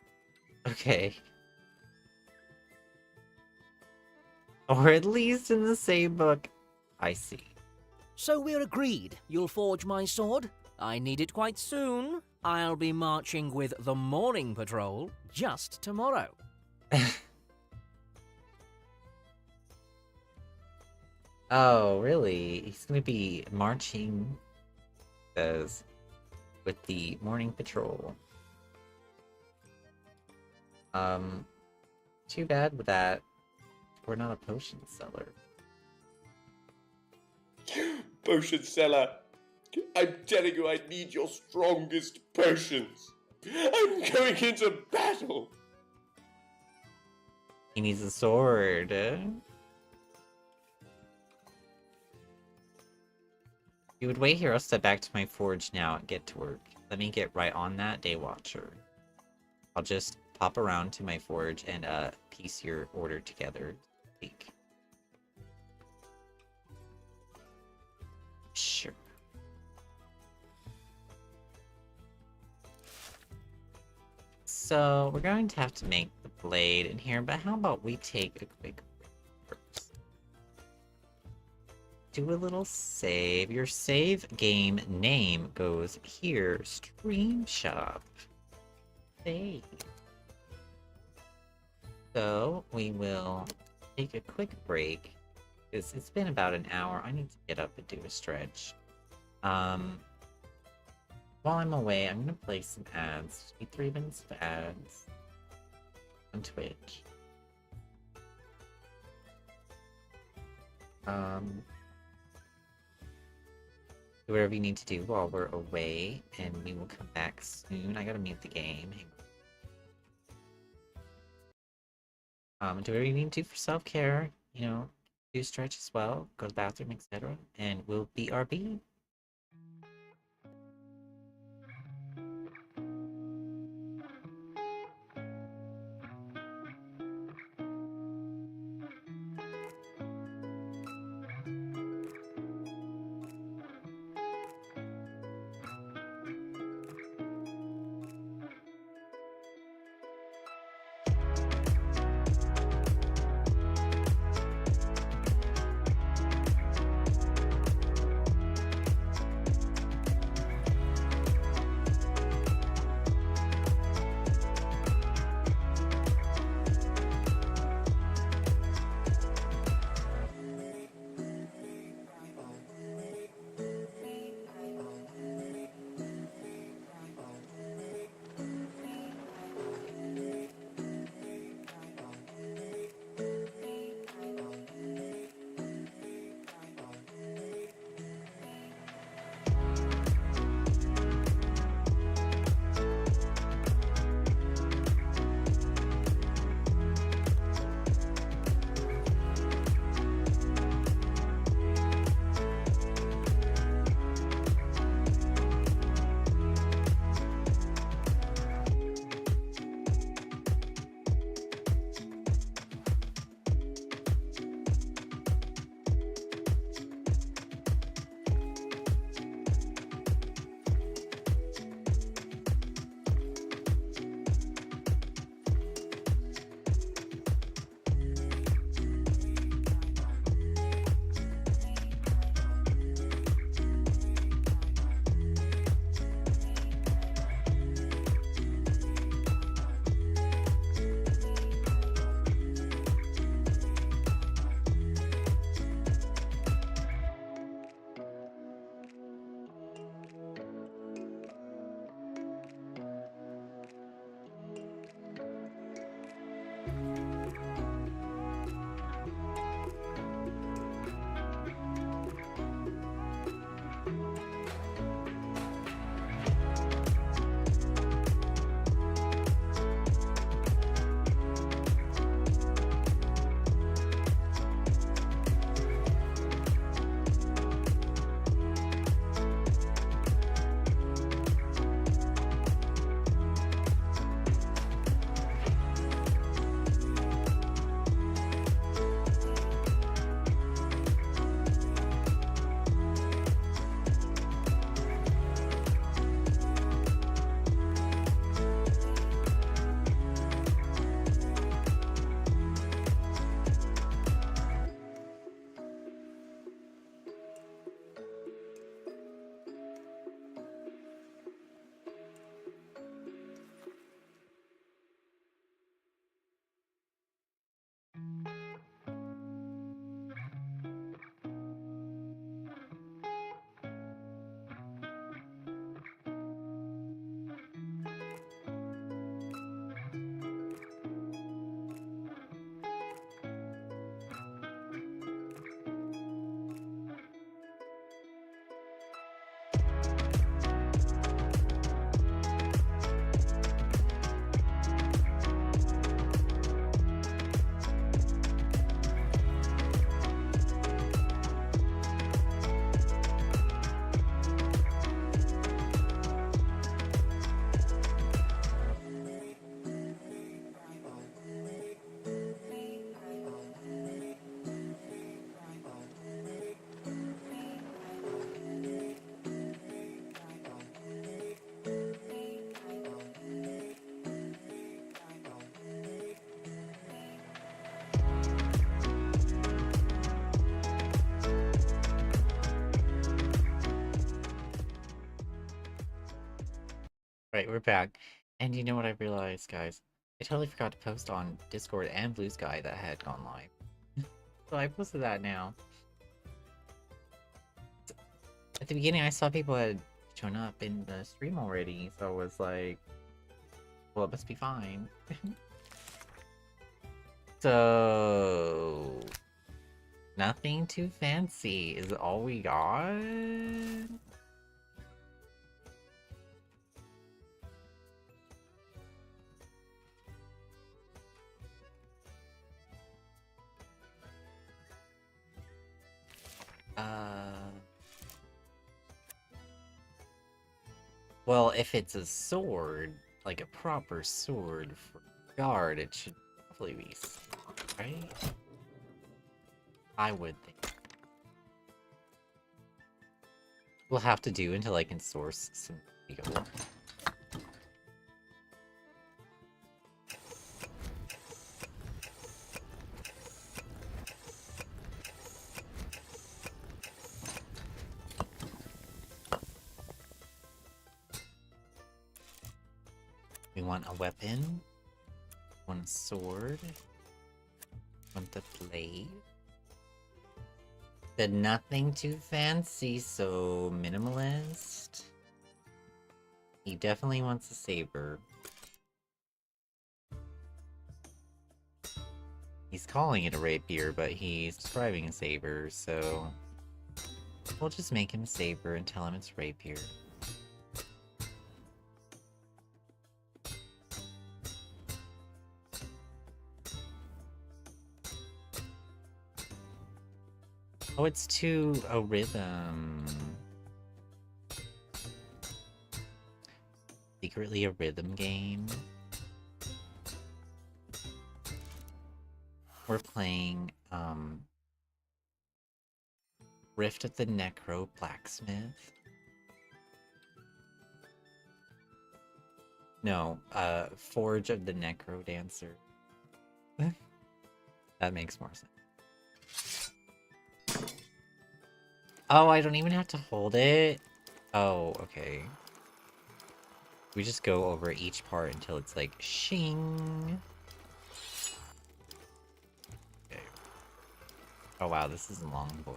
Okay. Or at least in the same book. I see. So we're agreed you'll forge my sword? I need it quite soon. I'll be marching with the morning patrol just tomorrow. Oh, really? He's gonna be marching, says, with the morning patrol. Too bad with that. We're not a potion seller. Potion seller, I'm telling you I need your strongest potions. I'm going into battle. He needs a sword. You would wait here, I'll step back to my forge now and get to work. Let me get right on that, Daywatcher. I'll just pop around to my forge and piece your order together. Sure. So, we're going to have to make the blade in here, but how about we take a quick break first? Do a little save. Your save game name goes here, Stream Shop. Save. So, we will take a quick break, because it's been about an hour. I need to get up and do a stretch. While I'm away, I'm gonna play some ads. 3 minutes of ads on Twitch. Do whatever you need to do while we're away, and we will come back soon. I gotta mute the game. Do whatever you need to do for self-care. You know, do stretch as well, go to the bathroom, etc. And we'll BRB. Right, we're back. And you know what I realized, guys? I totally forgot to post on Discord and Blue Sky that had gone live. So I posted that now. At the beginning, I saw people had shown up in the stream already, so I was like, well, it must be fine. So... Nothing too fancy is all we got. Well, if it's a sword, like a proper sword for guard, it should probably be, right? I would think. We'll have to do until I can source some steel. We want a weapon, want a sword, want the blade. But nothing too fancy, so minimalist. He definitely wants a saber. He's calling it a rapier, but he's describing a saber, so we'll just make him a saber and tell him it's rapier. Oh, it's to a rhythm. Secretly a rhythm game. We're playing, Rift of the Necro Blacksmith. No, Forge of the Necro Dancer. That makes more sense. Oh, I don't even have to hold it? Oh, okay. We just go over each part until it's like, shing! Okay. Oh wow, this is a long boy.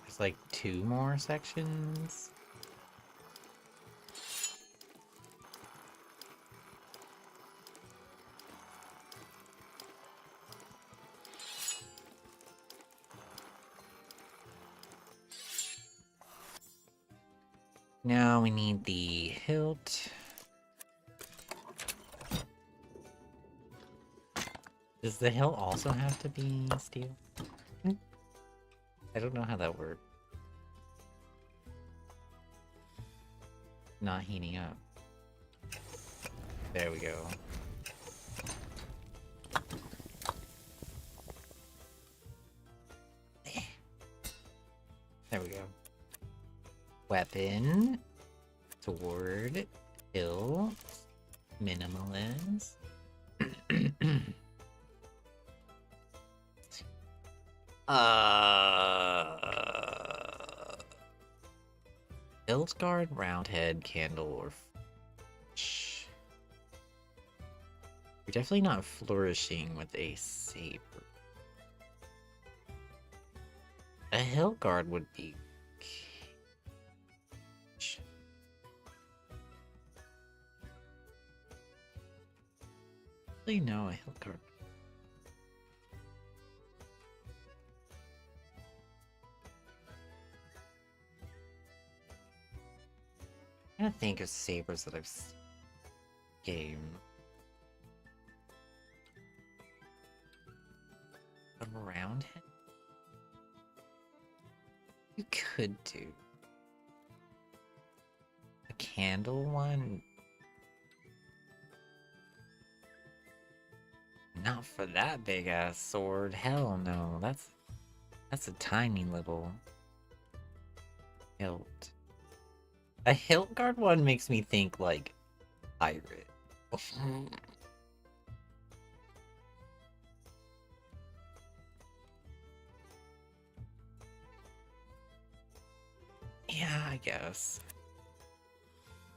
There's like 2 more sections. Now we need the hilt. Does the hilt also have to be steel? I don't know how that works. Not heating up. There we go. There we go. Weapon. Sword. Hilt. Minimalist. Hilt guard, roundhead, candle, or you're definitely not flourishing with a saber. A hilt guard would be actually no, a hilt guard. I'm trying to think of sabers that I've seen in the game. A roundhead? You could do a candle one. Not for that big ass sword. Hell no. That's a tiny little hilt. A hilt guard one makes me think like pirate. Yeah, I guess.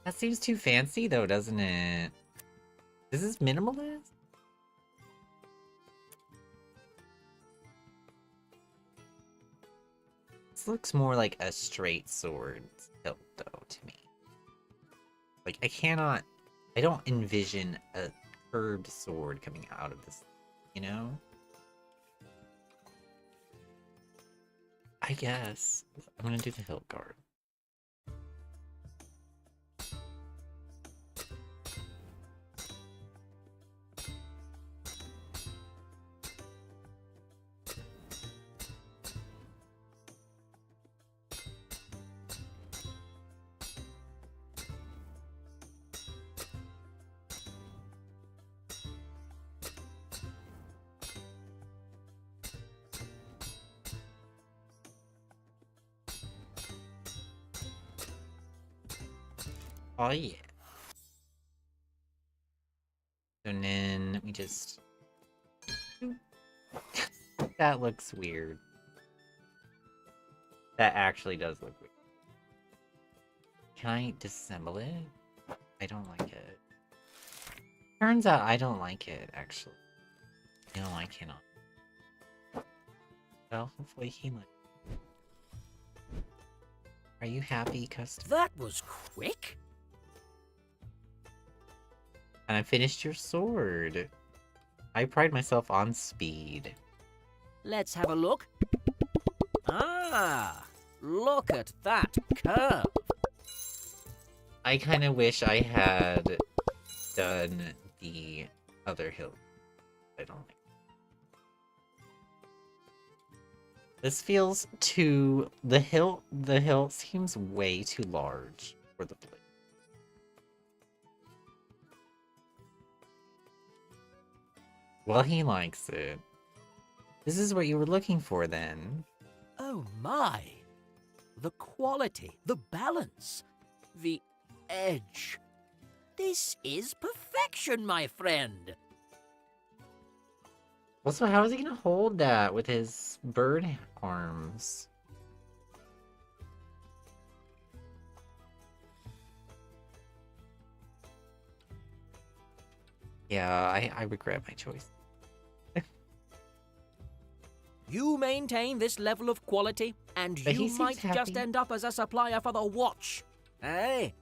That seems too fancy though, doesn't it? This is minimalist? This looks more like a straight sword hilt, though, to me. Like, I don't envision a curved sword coming out of this, you know? I guess. I'm gonna do the hilt guard. Oh yeah. And then we just... That looks weird. That actually does look weird. Can I disassemble it? I don't like it. Turns out I don't like it, actually. No, I cannot. Well, hopefully he likes it. Are you happy, custom? That was quick. And I finished your sword. I pride myself on speed. Let's have a look. Ah, look at that curve. I kind of wish I had done the other hilt. I don't think. This feels too... The hilt seems way too large for the blade. Well, he likes it. This is what you were looking for, then. Oh my. The quality, the balance, the edge. This is perfection, my friend. Also, how is he gonna hold that with his bird arms? Yeah, I regret my choice. You maintain this level of quality, and But he you seems might just happy. end up as a supplier for the watch. Hey?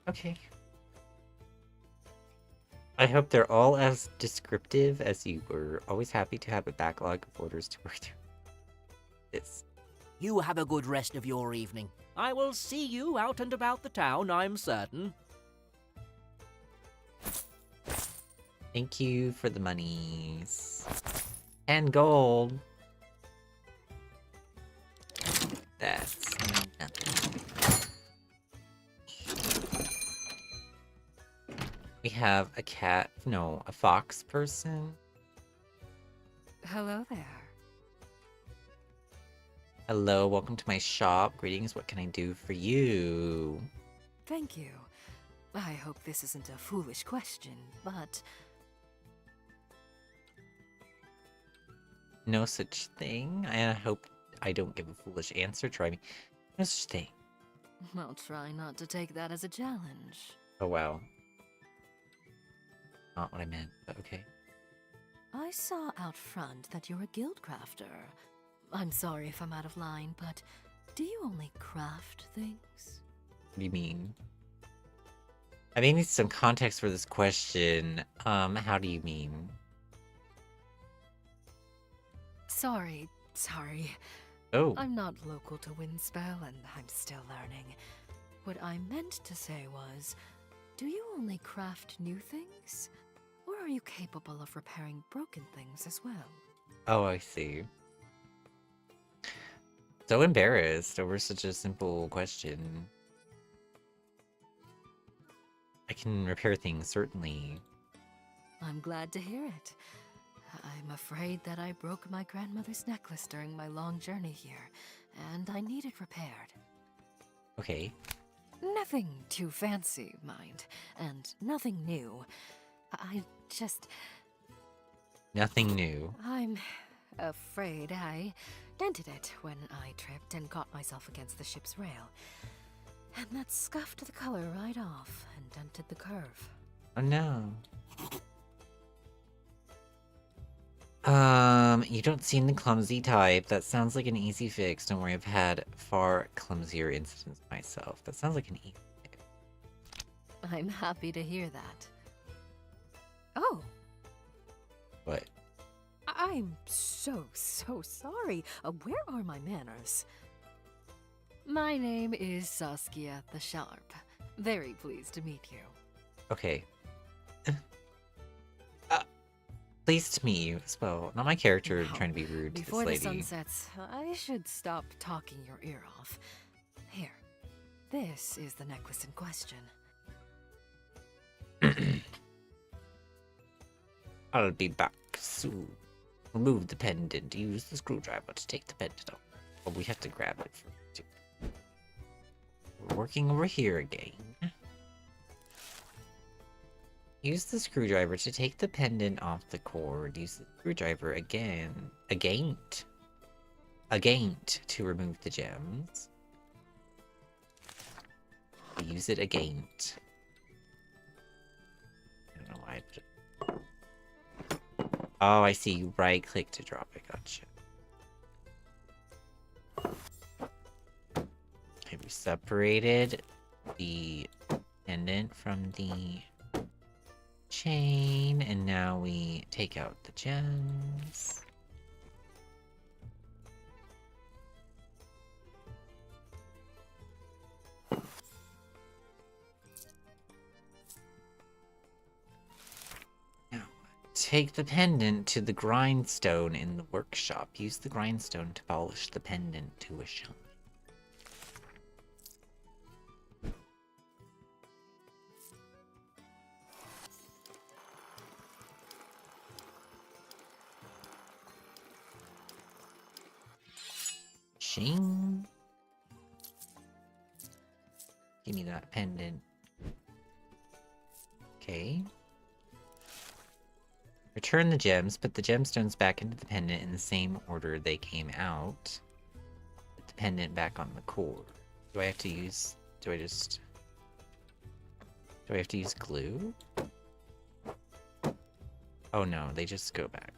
Okay. I hope they're all as descriptive as you were. Always happy to have a backlog of orders to work through. This. You have a good rest of your evening. I will see you out and about the town, I'm certain. Thank you for the monies. And gold. That's nothing. We have a cat, no, a fox person. Hello there. Hello, welcome to my shop. Greetings, what can I do for you? Thank you. I hope this isn't a foolish question, but No such thing. I hope I don't give a foolish answer. Try me. No such thing. I'll try not to take that as a challenge. Oh, wow. Not what I meant, but okay. I saw out front that you're a guild crafter. I'm sorry if I'm out of line, but do you only craft things? What do you mean? I may need some context for this question. How do you mean? Sorry. Oh, I'm not local to Windspell, and I'm still learning. What I meant to say was, do you only craft new things? Or are you capable of repairing broken things as well? oh, I see. So embarrassed over such a simple question. I can repair things, certainly. I'm glad to hear it. I'm afraid that I broke my grandmother's necklace during my long journey here, and I need it repaired. Okay. Nothing too fancy, mind, and nothing new. I just... Nothing new. I'm afraid I dented it when I tripped and caught myself against the ship's rail. And that scuffed the color right off and dented the curve. Oh no. You don't seem the clumsy type. That sounds like an easy fix. Don't worry, I've had far clumsier incidents myself. That sounds like an easy fix. I'm happy to hear that. Oh, What? I'm so sorry. Where are my manners? My name is Saskia the Sharp. Very pleased to meet you. Okay. Pleased to meet you as well. Not my character Now, trying to be rude to Before this the lady. sun sets, I should stop talking your ear off. Here, this is the necklace in question. I'll be back soon. Remove the pendant. Use the screwdriver to take the pendant off. Oh, we have to grab it first, too. We're working over here again. Use the screwdriver to take the pendant off the cord. Use the screwdriver again. Again to remove the gems. Use it again. I don't know why I put it. Oh, I see. You right click to drop it. Gotcha. Okay, we separated the pendant from the chain, and now we take out the gems. Now, take the pendant to the grindstone in the workshop. Use the grindstone to polish the pendant to a shine. Shing. Give me that pendant. Okay. Return the gems, put the gemstones back into the pendant in the same order they came out. Put the pendant back on the cord. Do I have to use... Do I have to use glue? Oh no, they just go back.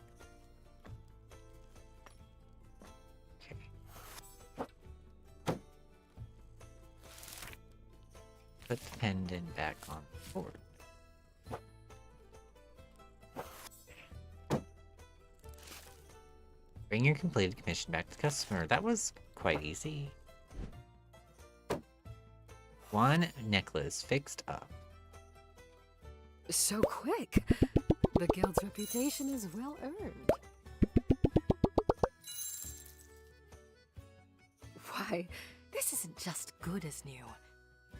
Put the pendant back on the board. Bring your completed commission back to the customer. That was quite easy. One necklace fixed up. So quick! The guild's reputation is well earned. Why, this isn't just good as new.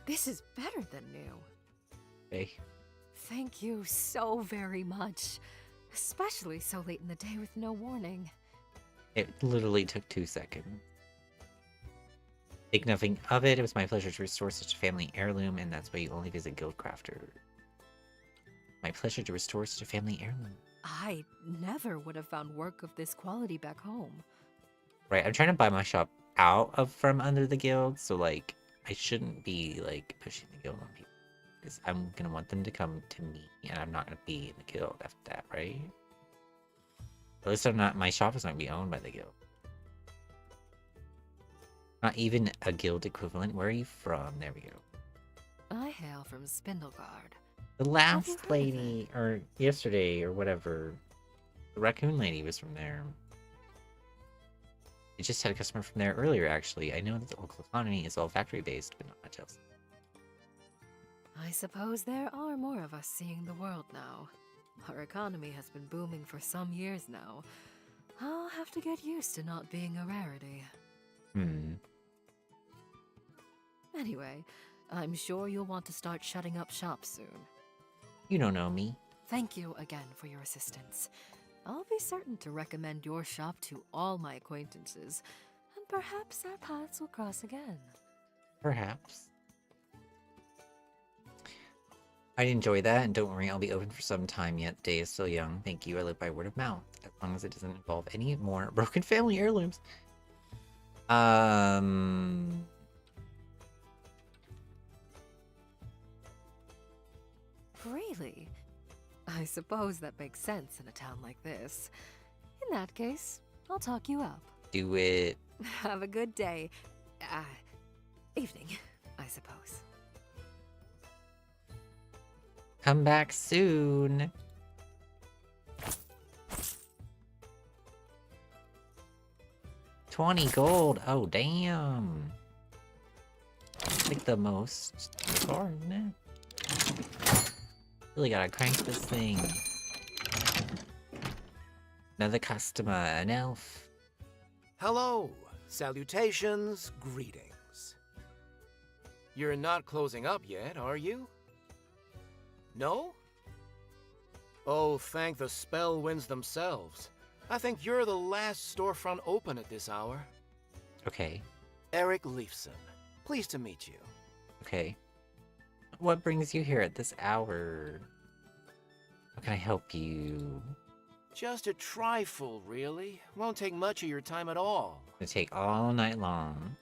This is better than new. Hey. Thank you so very much. Especially so late in the day with no warning. It literally took 2 seconds. Think nothing of it. It was my pleasure to restore such a family heirloom, and that's why you only visit Guildcrafter. My pleasure to restore such a family heirloom. I never would have found work of this quality back home. Right, I'm trying to buy my shop out of from under the guild, so like I shouldn't be like pushing the guild on people. Because I'm gonna want them to come to me, and I'm not gonna be in the guild after that, right? At least I'm not. My shop is not gonna be owned by the guild. Not even a guild equivalent. Where are you from? There we go. I hail from Spindlegard. The Have you last heard of lady, or yesterday, or whatever, the raccoon lady was from there. I just had a customer from there earlier, actually. I know that the local economy is all factory-based, but not much else. I suppose there are more of us seeing the world now. Our economy has been booming for some years now. I'll have to get used to not being a rarity. Anyway, I'm sure you'll want to start shutting up shop soon. You don't know me. Thank you again for your assistance. I'll be certain to recommend your shop to all my acquaintances, and perhaps our paths will cross again. Perhaps. I'd enjoy that, and don't worry, I'll be open for some time yet. The day is still young. Thank you, I live by word of mouth. As long as it doesn't involve any more broken family heirlooms. Really? I suppose that makes sense in a town like this. In that case, I'll talk you up. Do it. Have a good day. Evening, I suppose. Come back soon. $20 gold. Oh, damn. It's like the most far, isn't it? Really gotta crank this thing. Another customer, an elf. Hello, salutations, greetings. You're not closing up yet, are you? No? Oh, thank the spell winds themselves. I think you're the last storefront open at this hour. Okay. Eric Leifson. Pleased to meet you. Okay. What brings you here at this hour? How can I help you? Just a trifle, really. Won't take much of your time at all. It'll take all night long.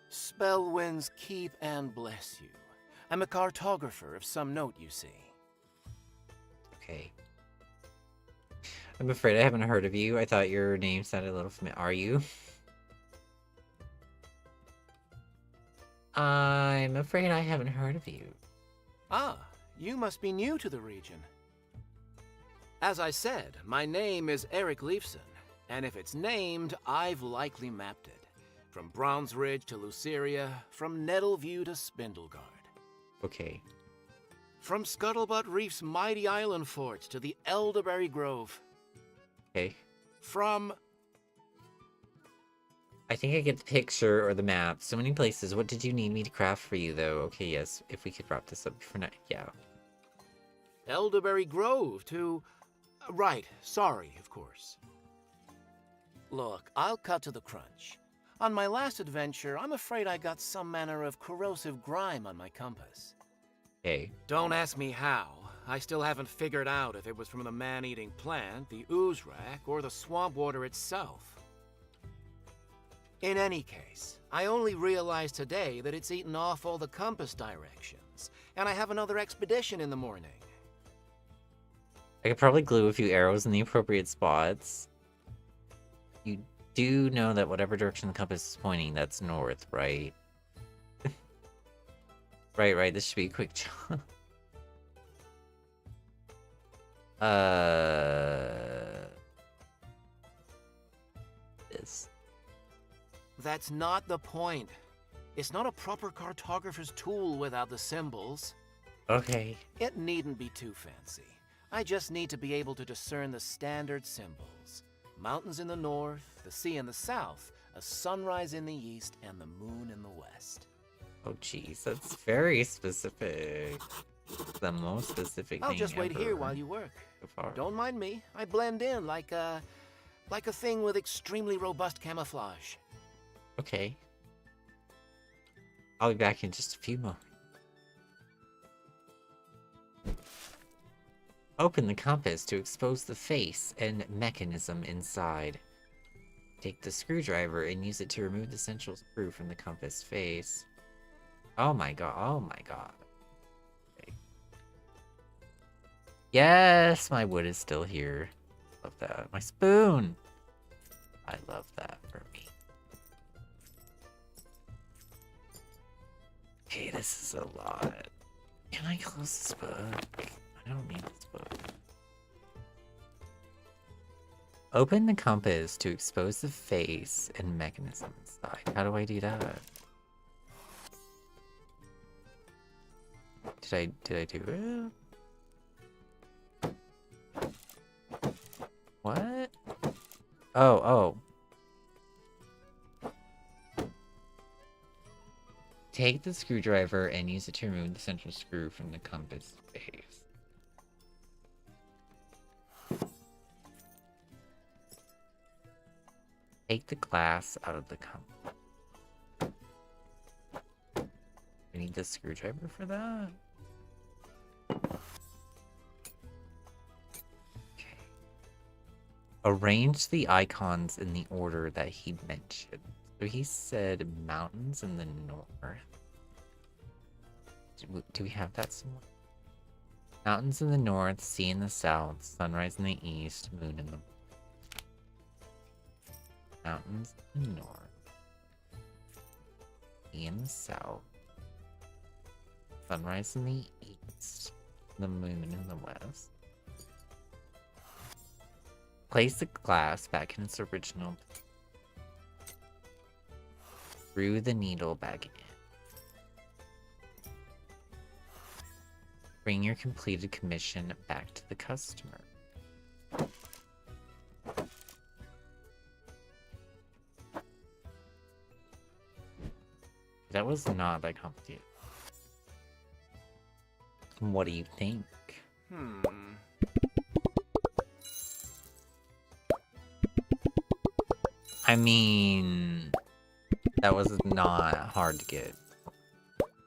Spell winds keep and bless you. I'm a cartographer of some note, you see. Okay. I'm afraid I haven't heard of you. I thought your name sounded a little familiar. Are you? I'm afraid I haven't heard of you. Ah, you must be new to the region. As I said, my name is Eric Leifson, and if it's named, I've likely mapped it. From Browns Ridge to Luceria, from Nettleview to Spindlegard. Okay. From Scuttlebutt Reef's mighty island forts to the Elderberry Grove. Okay. From... I think I get the picture or the map. So many places. What did you need me to craft for you, though? Okay, yes. If we could wrap this up for now. Yeah. Elderberry Grove to... Right, sorry, of course. Look, I'll cut to the crunch. On my last adventure, I'm afraid I got some manner of corrosive grime on my compass. Okay. Don't ask me how. I still haven't figured out if it was from the man-eating plant, the ooze rack, or the swamp water itself. In any case, I only realized today that it's eaten off all the compass directions, and I have another expedition in the morning. I could probably glue a few arrows in the appropriate spots. You do know that whatever direction the compass is pointing, that's north, right? Right. This should be a quick job. This. That's not the point. It's not a proper cartographer's tool without the symbols. Okay. It needn't be too fancy. I just need to be able to discern the standard symbols. Mountains in the north, the sea in the south, a sunrise in the east, and the moon in the west. Oh, jeez, that's very specific. The most specific I'll thing just wait ever here while you work. so far. Don't mind me. I blend in like a thing with extremely robust camouflage. Okay. I'll be back in just a few moments. Open the compass to expose the face and mechanism inside. Take the screwdriver and use it to remove the central screw from the compass face. Oh my god, Okay. Yes, my wood is still here. Love that. My spoon! I love that for me. Okay, this is a lot. Can I close this book? I don't need this book. Open the compass to expose the face and mechanism inside. How do I do that? Did I do it? What? Oh. Take the screwdriver and use it to remove the central screw from the compass face. Take the glass out of the compass. We need the screwdriver for that? Okay. Arrange the icons in the order that he mentioned. So he said mountains in the north. Do we have that somewhere? Mountains in the north, sea in the south, sunrise in the east, moon in the mountains in the north, sea in the south, sunrise in the east, the moon in the west. Place the glass back in its original. Screw the needle back in. Bring your completed commission back to the customer. That was not that complicated. What do you think? I mean, that was not hard to get.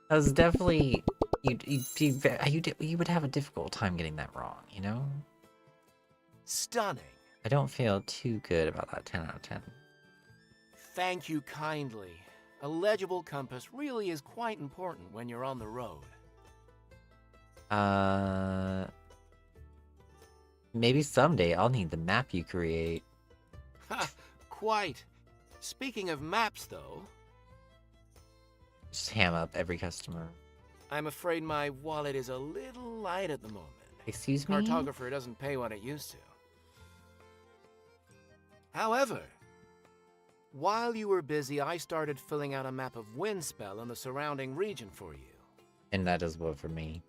That was definitely you would have a difficult time getting that wrong, you know? Stunning. I don't feel too good about that 10 out of 10. Thank you kindly. A legible compass really is quite important when you're on the road. Maybe someday I'll need the map you create. Ha! Quite. Speaking of maps, though... Just ham up every customer. I'm afraid my wallet is a little light at the moment. Excuse me? Cartographer doesn't pay what it used to. However, while you were busy, I started filling out a map of Windspell and the surrounding region for you. And that does what for me.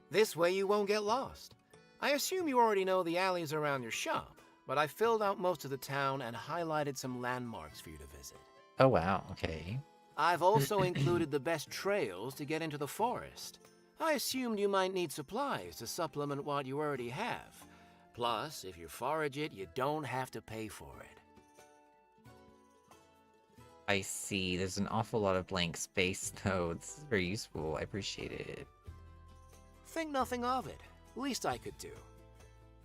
This way you won't get lost. I assume you already know the alleys around your shop, but I filled out most of the town and highlighted some landmarks for you to visit. Oh wow, okay. I've also included the best trails to get into the forest. I assumed you might need supplies to supplement what you already have. Plus, if you forage it, you don't have to pay for it. I see. There's an awful lot of blank space, though. This is very useful. I appreciate it. Think nothing of it. Least I could do.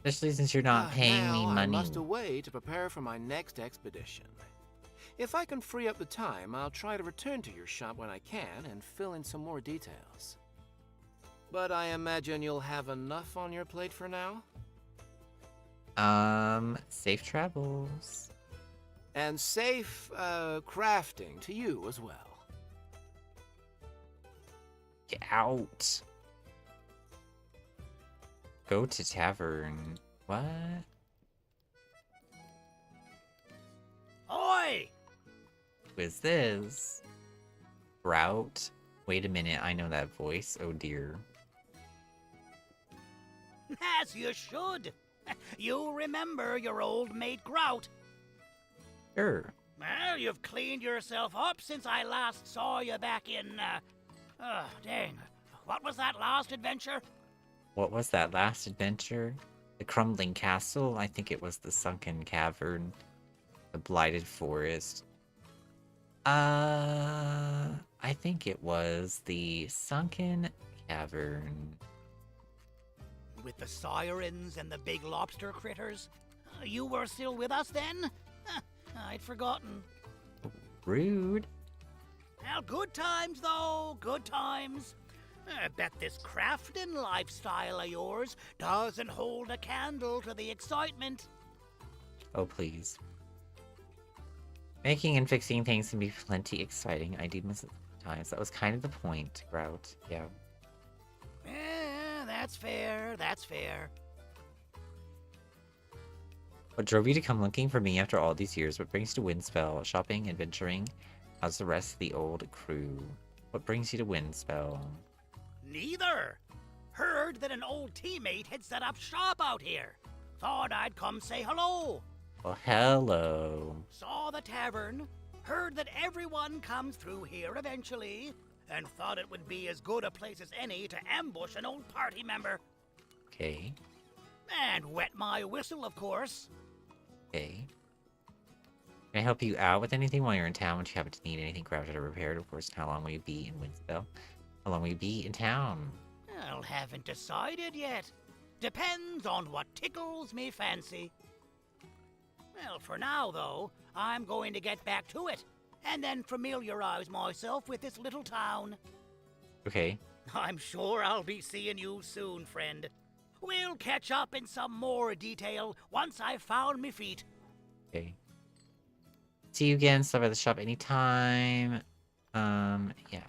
Especially since you're not paying me now money. I must away to prepare for my next expedition. If I can free up the time, I'll try to return to your shop when I can and fill in some more details. But I imagine you'll have enough on your plate for now? Safe travels. And safe, crafting to you as well. Get out. Go to tavern. What? Oi! Who is this? Grout? Wait a minute, I know that voice. Oh dear. As you should. You remember your old mate Grout. Sure. Well, you've cleaned yourself up since I last saw you back in, dang. What was that last adventure? What was that last adventure? The crumbling castle? I think it was the sunken cavern. The blighted forest. I think it was the sunken cavern. With the sirens and the big lobster critters? You were still with us then? I'd forgotten. Rude. Well, good times, though. Good times. I bet this crafting lifestyle of yours doesn't hold a candle to the excitement. Oh, please. Making and fixing things can be plenty exciting. I do miss it sometimes. That was kind of the point, Grout. Yeah. That's fair. That's fair. What drove you to come looking for me after all these years? What brings you to Windspell? Shopping, adventuring? How's the rest of the old crew? What brings you to Windspell? Neither. Heard that an old teammate had set up shop out here. Thought I'd come say hello. Well, hello. Saw the tavern. Heard that everyone comes through here eventually. And thought it would be as good a place as any to ambush an old party member. Okay. And wet my whistle, of course. Okay. Can I help you out with anything while you're in town? Would you happen to need anything crafted or repaired? Of course, how long will you be in Windspell? How long will you be in town? Well, haven't decided yet. Depends on what tickles me fancy. Well, for now, though, I'm going to get back to it, and then familiarize myself with this little town. Okay. I'm sure I'll be seeing you soon, friend. We'll catch up in some more detail once I've found me feet. Okay. See you again. Stop at the shop anytime. Yeah.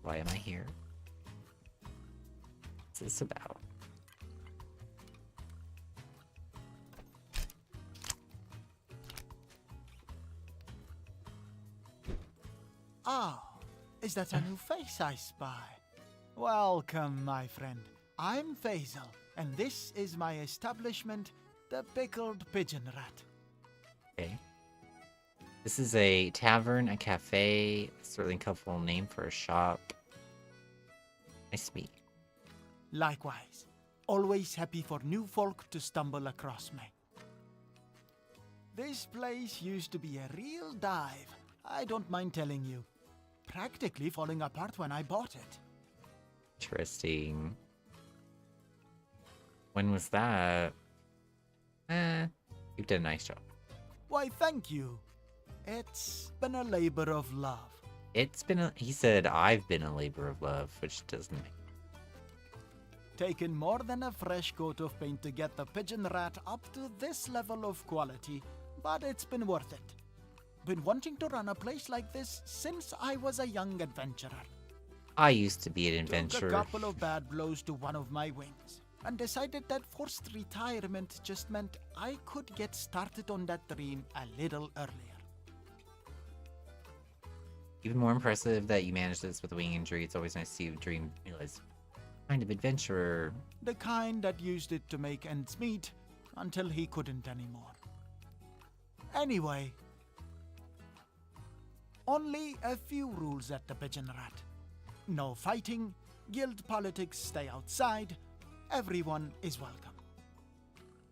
Why am I here? What's this about? Ah, is that a new face I spy? Welcome, my friend. I'm Faisal, and this is my establishment, the Pickled Pigeon Rat. Okay. This is a tavern, a cafe. Certainly a colorful name for a shop. Nice to meet you. Likewise, always happy for new folk to stumble across me. This place used to be a real dive, I don't mind telling you. Practically falling apart when I bought it. Interesting. When was that? You did a nice job. Why, thank you. It's been a labor of love. He said I've been a labor of love, which doesn't make Taken more than a fresh coat of paint to get the Pigeon Rat up to this level of quality, but it's been worth it. Been wanting to run a place like this since I was a young adventurer. I used to be an adventurer. Took a couple of bad blows to one of my wings, and decided that forced retirement just meant I could get started on that dream a little earlier. Even more impressive that you managed this with a wing injury. It's always nice to see you dream realize kind of adventurer. The kind that used it to make ends meet until he couldn't anymore. Anyway, only a few rules at the Pigeon Rat. No fighting, guild politics stay outside, everyone is welcome.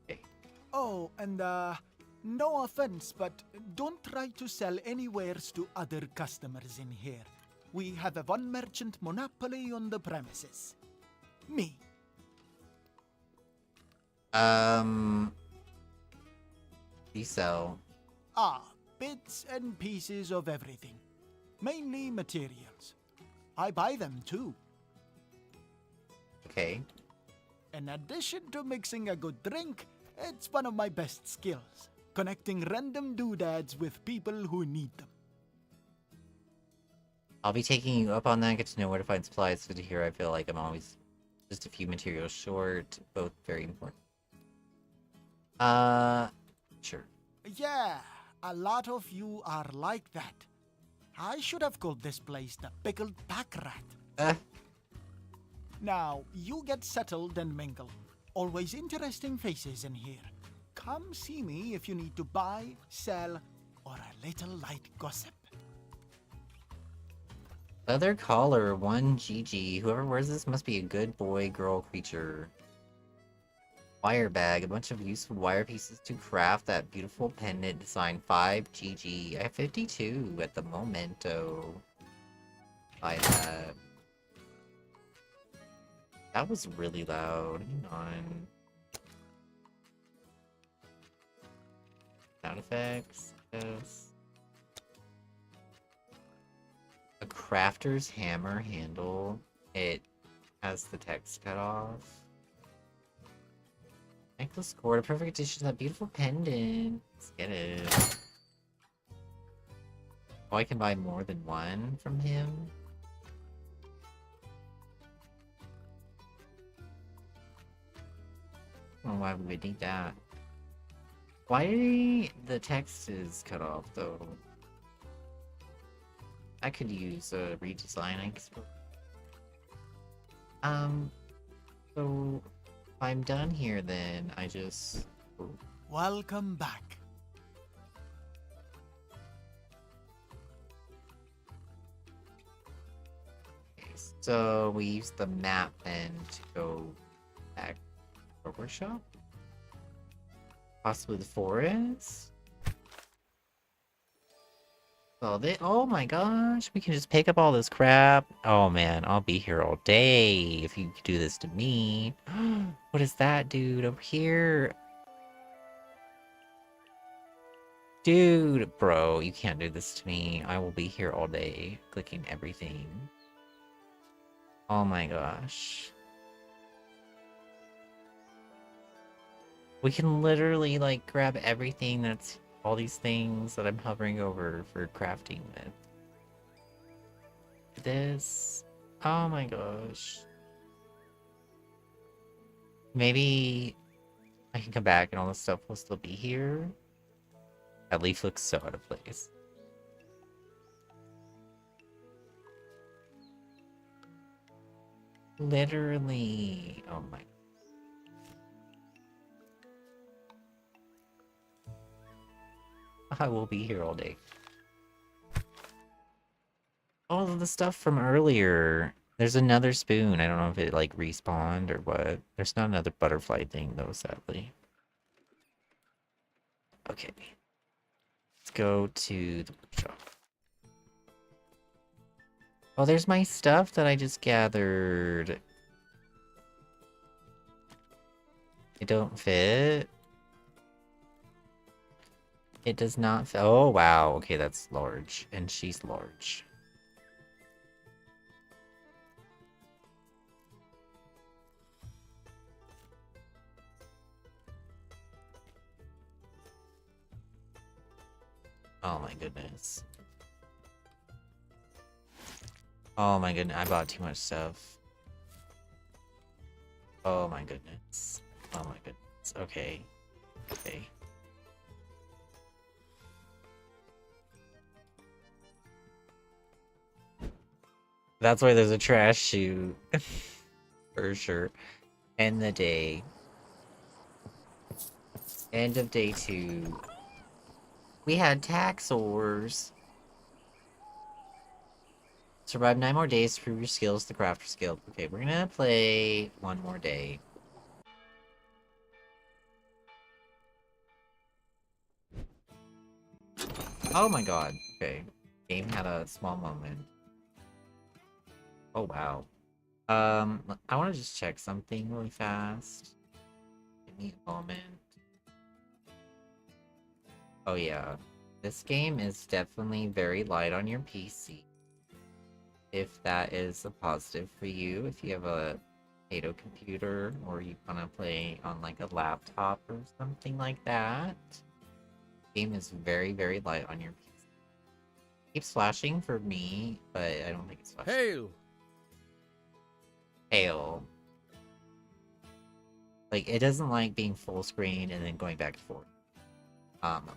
Okay. Oh, and no offense, but don't try to sell any wares to other customers in here. We have a one merchant monopoly on the premises. Me. You sell. Bits and pieces of everything. Mainly materials. I buy them too. Okay. In addition to mixing a good drink, it's one of my best skills. Connecting random doodads with people who need them. I'll be taking you up on that. Get to know where to find supplies. Good to hear. I feel like I'm always just a few materials short. Both very important. Sure. Yeah, a lot of you are like that. I should have called this place the Pickled Pack Rat. Now, you get settled and mingle. Always interesting faces in here. Come see me if you need to buy, sell, or a little light gossip. Leather collar, 1 GG. Whoever wears this must be a good boy, girl, creature. Wire bag, a bunch of useful wire pieces to craft that beautiful pendant design, 5 GG. I have 52 at the momento. Buy that. That was really loud. Hang on. Sound effects. Yes. A crafter's hammer handle. It has the text cut off. Necklace cord, a perfect addition to that beautiful pendant. Let's get it. Oh, I can buy more than one from him? Oh, why would we need that? Why the text is cut off, though? I could use a redesign, I suppose. So if I'm done here, then I just... Welcome back. Okay, so we use the map then to go back to our workshop? Possibly the forest? Oh my gosh, we can just pick up all this crap. Oh man, I'll be here all day if you do this to me. What What is that, dude? Over here? Dude, bro, you can't do this to me. I will be here all day, clicking everything. Oh my gosh. We can literally, like, grab everything that's all these things that I'm hovering over for crafting with. This. Oh my gosh. Maybe I can come back and all this stuff will still be here. That leaf looks so out of place. Literally. Oh my. I will be here all day. All of the stuff from earlier. There's another spoon. I don't know if it like respawned or what. There's not another butterfly thing though, sadly. Okay. Let's go to the workshop. Oh, there's my stuff that I just gathered. It don't fit. It does not fit. Oh, wow. Okay, that's large. And she's large. Oh my goodness. Oh my goodness, I bought too much stuff. Oh my goodness. Oh my goodness. Okay. Okay. That's why there's a trash chute. For sure. End the day. End of day 2. We had taxors. Survive 9 more days to prove your skills, the crafter skill. Okay, we're gonna play 1 more day. Oh my god. Okay. Game had a small moment. Oh wow. I want to just check something really fast. Give me a moment. Oh yeah. This game is definitely very light on your PC. If that is a positive for you, if you have a potato computer or you want to play on like a laptop or something like that. The game is very, very light on your PC. Keeps flashing for me, but I don't think it's flashing. Hail! Hail. Like, it doesn't like being full screen and then going back and forth.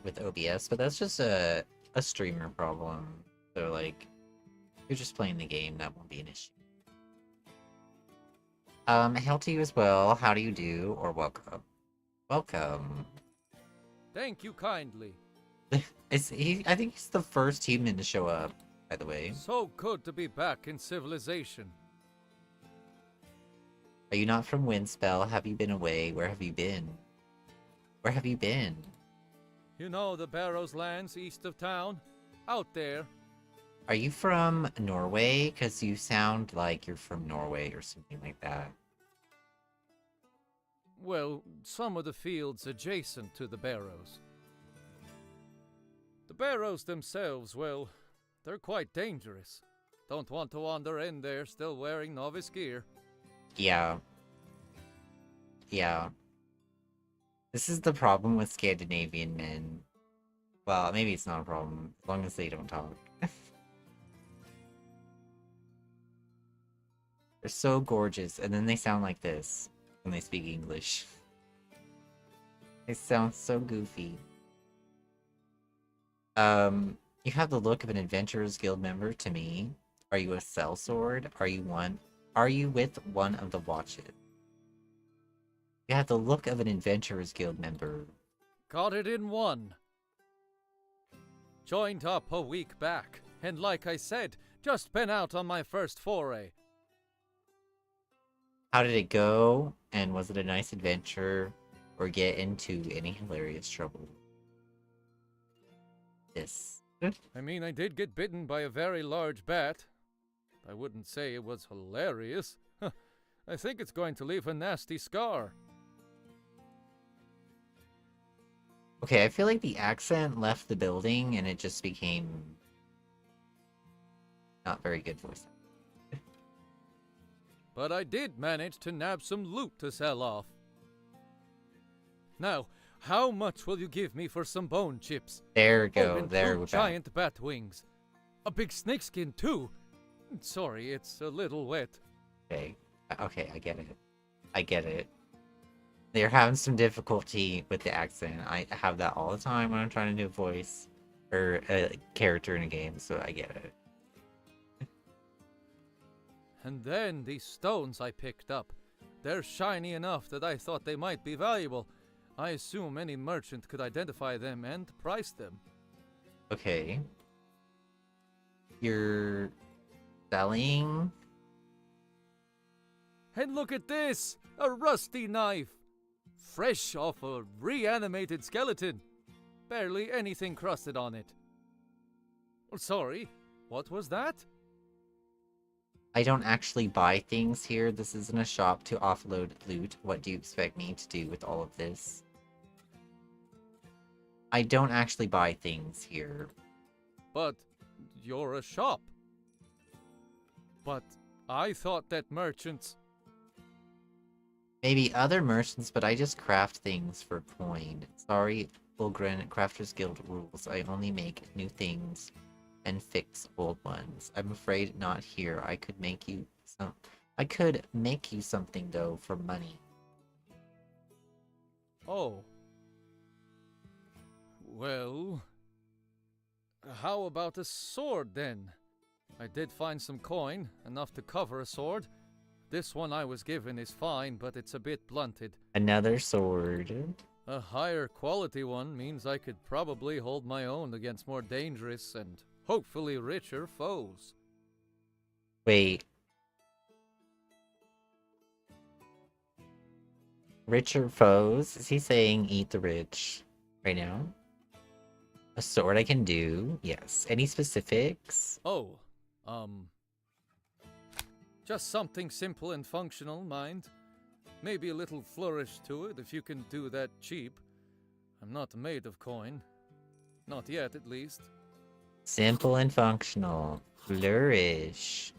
With OBS, but that's just a streamer problem. So, like, you're just playing the game, that won't be an issue. Hail to you as well. How do you do? Or welcome. Welcome. Thank you kindly. I think he's the first human to show up, by the way. So good to be back in civilization. Are you not from Windspell? Have you been away? Where have you been? Where have you been? You know the Barrows lands east of town? Out there. Are you from Norway? Because you sound like you're from Norway or something like that. Well, some of the fields adjacent to the Barrows. The Barrows themselves, well, they're quite dangerous. Don't want to wander in there still wearing novice gear. Yeah. Yeah. This is the problem with Scandinavian men. Well, maybe it's not a problem, as long as they don't talk. They're so gorgeous, and then they sound like this when they speak English. They sound so goofy. You have the look of an Adventurers Guild member to me. Are you a sellsword? Are you with one of the watches? You have the look of an Adventurers Guild member. Got it in one. Joined up a week back, and like I said, just been out on my first foray. How did it go? And was it a nice adventure? Or get into any hilarious trouble? Yes. I mean, I did get bitten by a very large bat. I wouldn't say it was hilarious. I think it's going to leave a nasty scar. Okay, I feel like the accent left the building and it just became not very good voice. But I did manage to nab some loot to sell off. Now, how much will you give me for some bone chips? There we Oh, go. and There 2 we're back. giant bat wings. A big snakeskin too. Sorry, it's a little wet. Okay. Okay, I get it. I get it. They're having some difficulty with the accent. I have that all the time when I'm trying to do a voice or a character in a game, so I get it. And then these stones I picked up. They're shiny enough that I thought they might be valuable. I assume any merchant could identify them and price them. Okay. You're selling? And look at this! A rusty knife! Fresh off a reanimated skeleton. Barely anything crusted on it. Sorry, what was that? I don't actually buy things here. This isn't a shop to offload loot. What do you expect me to do with all of this? I don't actually buy things here. But you're a shop. But I thought that merchants... Maybe other merchants, but I just craft things for coin. Sorry, Fulgrin, Crafters Guild rules. I only make new things and fix old ones. I'm afraid not here. I could make you something though for money. Oh. Well... how about a sword then? I did find some coin, enough to cover a sword. This one I was given is fine, but it's a bit blunted. Another sword. A higher quality one means I could probably hold my own against more dangerous and hopefully richer foes. Wait. Richer foes? Is he saying eat the rich right now? A sword I can do? Yes. Any specifics? Oh, just something simple and functional, mind. Maybe a little flourish to it if you can do that cheap. I'm not made of coin. Not yet, at least. Simple and functional. Flourish.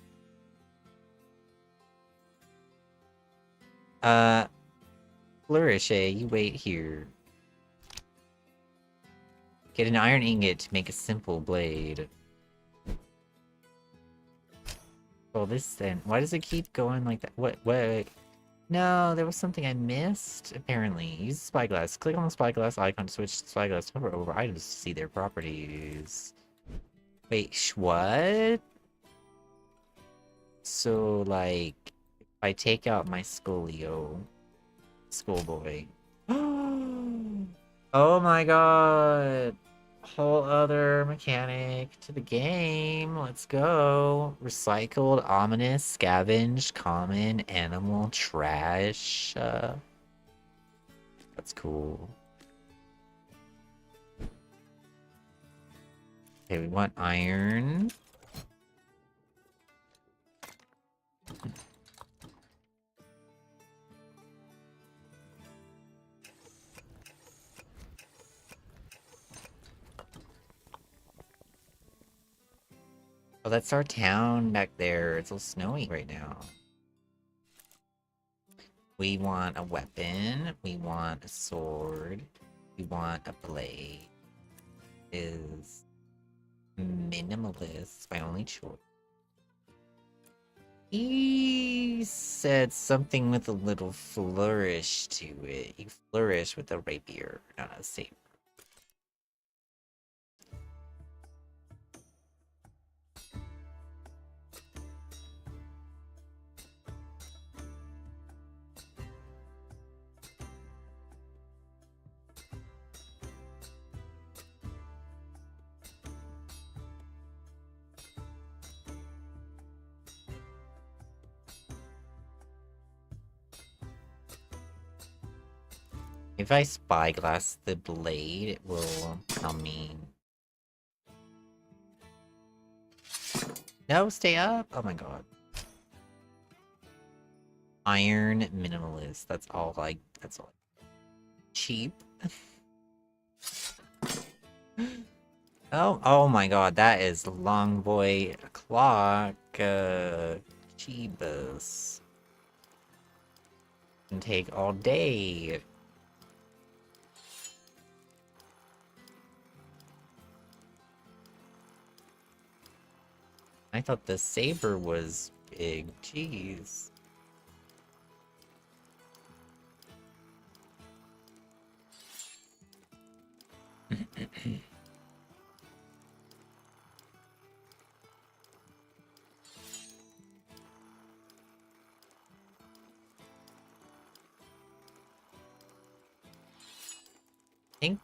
Flourish, eh? You wait here. Get an iron ingot to make a simple blade. Oh, this then. Why does it keep going like that? What? No, there was something I missed, apparently. Use the spyglass. Click on the spyglass icon to switch the spyglass hover over items to see their properties. Wait, what? So, like, if I take out my schoolboy. Oh my god! Whole other mechanic to the game. Let's go. Recycled, ominous, scavenged, common, animal, trash. That's cool. Okay, we want iron. Oh, that's our town back there. It's all snowy right now. We want a weapon. We want a sword. We want a blade. Is minimalist my only choice? He said something with a little flourish to it. You flourish with a rapier, not a saber. If I spyglass the blade, it will tell me. No, stay up! Oh my god. Iron minimalist. That's all. Cheap. Oh my god, that is long boy clock. Jeebus. Can take all day. I thought the saber was big. Jeez. think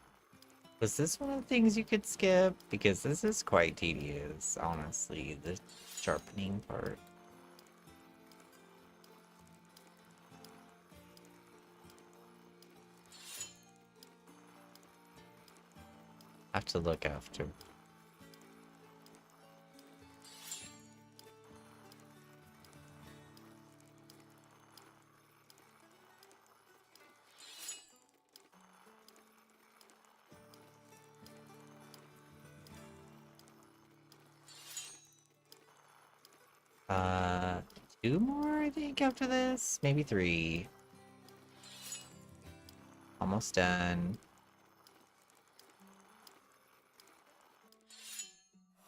was this one of the things you could skip? Because this is quite tedious, honestly, the sharpening part. I have to look after. Two more, I think, after this? Maybe three. Almost done.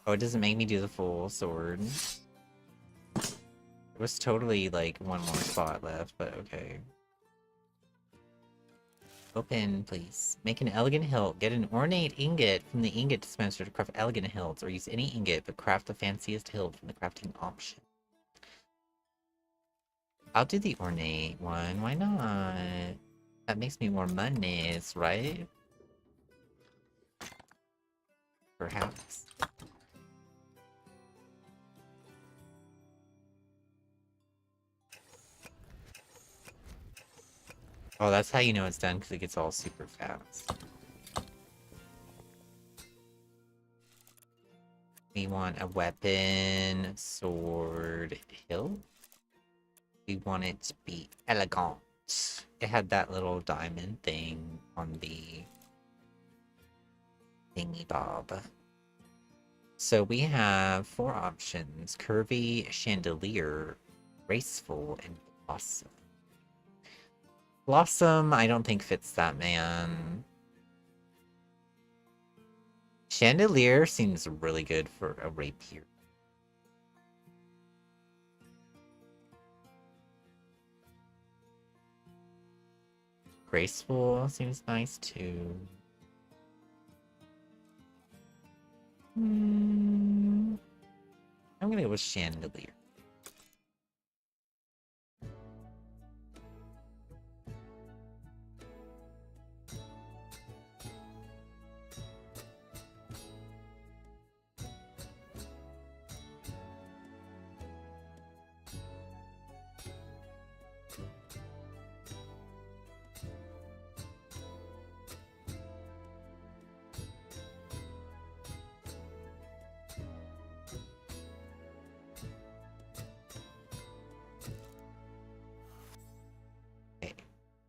Oh, it doesn't make me do the full sword. There was totally, like, one more spot left, but okay. Open, please. Make an elegant hilt. Get an ornate ingot from the ingot dispenser to craft elegant hilts, or use any ingot, but craft the fanciest hilt from the crafting option. I'll do the ornate one. Why not? That makes me more monies, right? Perhaps. Oh, that's how you know it's done, because it gets all super fast. We want a weapon, sword, hilt. We want it to be elegant. It had that little diamond thing on the thingy bob. So we have 4 options: curvy, chandelier, graceful, and blossom. Blossom, I don't think fits that man. Chandelier seems really good for a rapier. Graceful seems nice too. I'm gonna go with chandelier.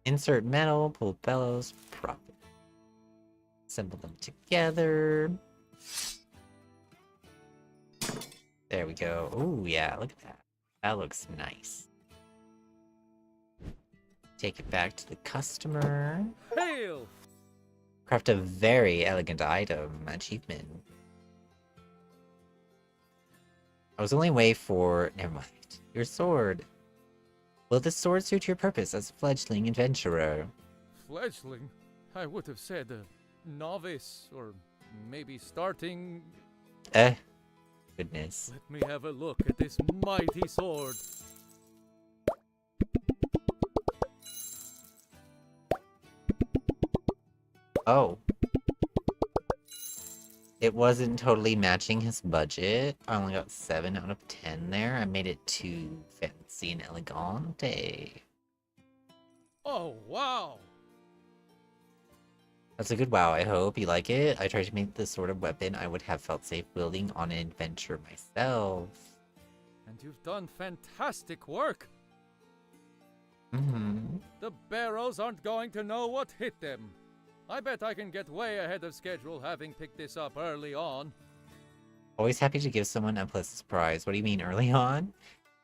Insert metal, pull bellows, prop it. Assemble them together. There we go. Oh yeah, look at that. That looks nice. Take it back to the customer. Hail! Craft a very elegant item. Achievement. I was only away for... Never mind. Your sword. Will this sword suit your purpose as a fledgling adventurer? Fledgling? I would have said a novice, or maybe starting... Goodness. Let me have a look at this mighty sword. Oh. It wasn't totally matching his budget. I only got 7 out of 10 there. I made it too fancy and elegante. Oh, wow! That's a good wow, I hope you like it. I tried to make the sort of weapon I would have felt safe wielding on an adventure myself. And you've done fantastic work! Mm-hmm. The barrows aren't going to know what hit them. I bet I can get way ahead of schedule having picked this up early on. Always happy to give someone a pleasant surprise. What do you mean, early on?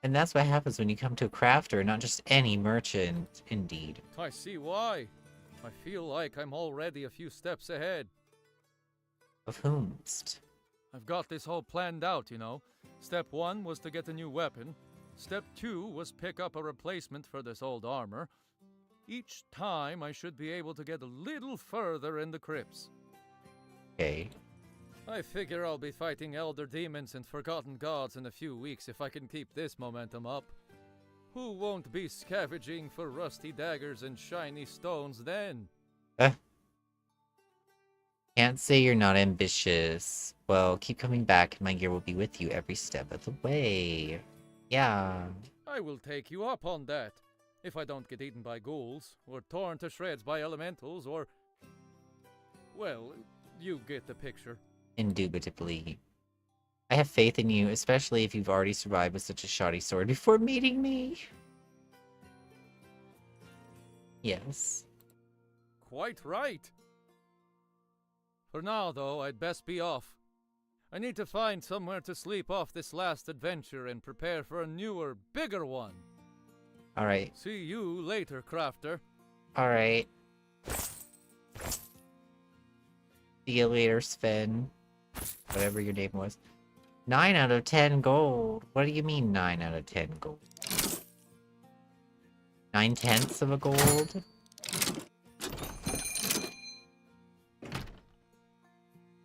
And that's what happens when you come to a crafter, not just any merchant, indeed. I see why. I feel like I'm already a few steps ahead. Of whomst? I've got this all planned out, you know. Step 1 was to get a new weapon. Step 2 was pick up a replacement for this old armor. Each time I should be able to get a little further in the crypts. Okay. I figure I'll be fighting elder demons and forgotten gods in a few weeks if I can keep this momentum up. Who won't be scavenging for rusty daggers and shiny stones then? Can't say you're not ambitious. Well, keep coming back and my gear will be with you every step of the way. Yeah. I will take you up on that. If I don't get eaten by ghouls, or torn to shreds by elementals, or... well, you get the picture. Indubitably. I have faith in you, especially if you've already survived with such a shoddy sword before meeting me. Yes. Quite right. For now, though, I'd best be off. I need to find somewhere to sleep off this last adventure and prepare for a newer, bigger one. Alright. See you later, crafter. Alright. See you later, Sven. Whatever your name was. 9 out of 10 gold. What do you mean 9 out of 10 gold? 9/10 of a gold?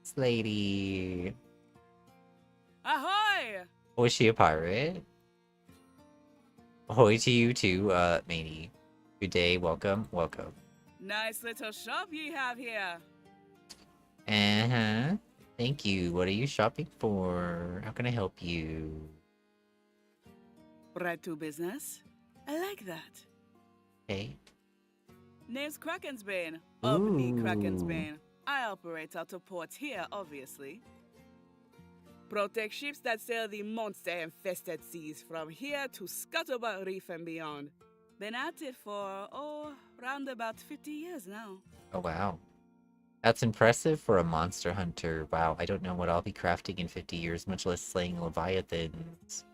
This lady. Ahoy! Oh, is she a pirate? Ahoy to you too, matey. Good day, welcome, welcome. Nice little shop ye have here. Uh-huh. Thank you. What are you shopping for? How can I help you? Right to business? I like that. Okay. Name's Krakensbane. Of the Ooh. Krakensbane. I operate out of port here, obviously. Protect ships that sail the monster-infested seas from here to Scuttlebutt Reef and beyond. Been at it for, round about 50 years now. Oh, wow. That's impressive for a monster hunter. Wow, I don't know what I'll be crafting in 50 years, much less slaying leviathans.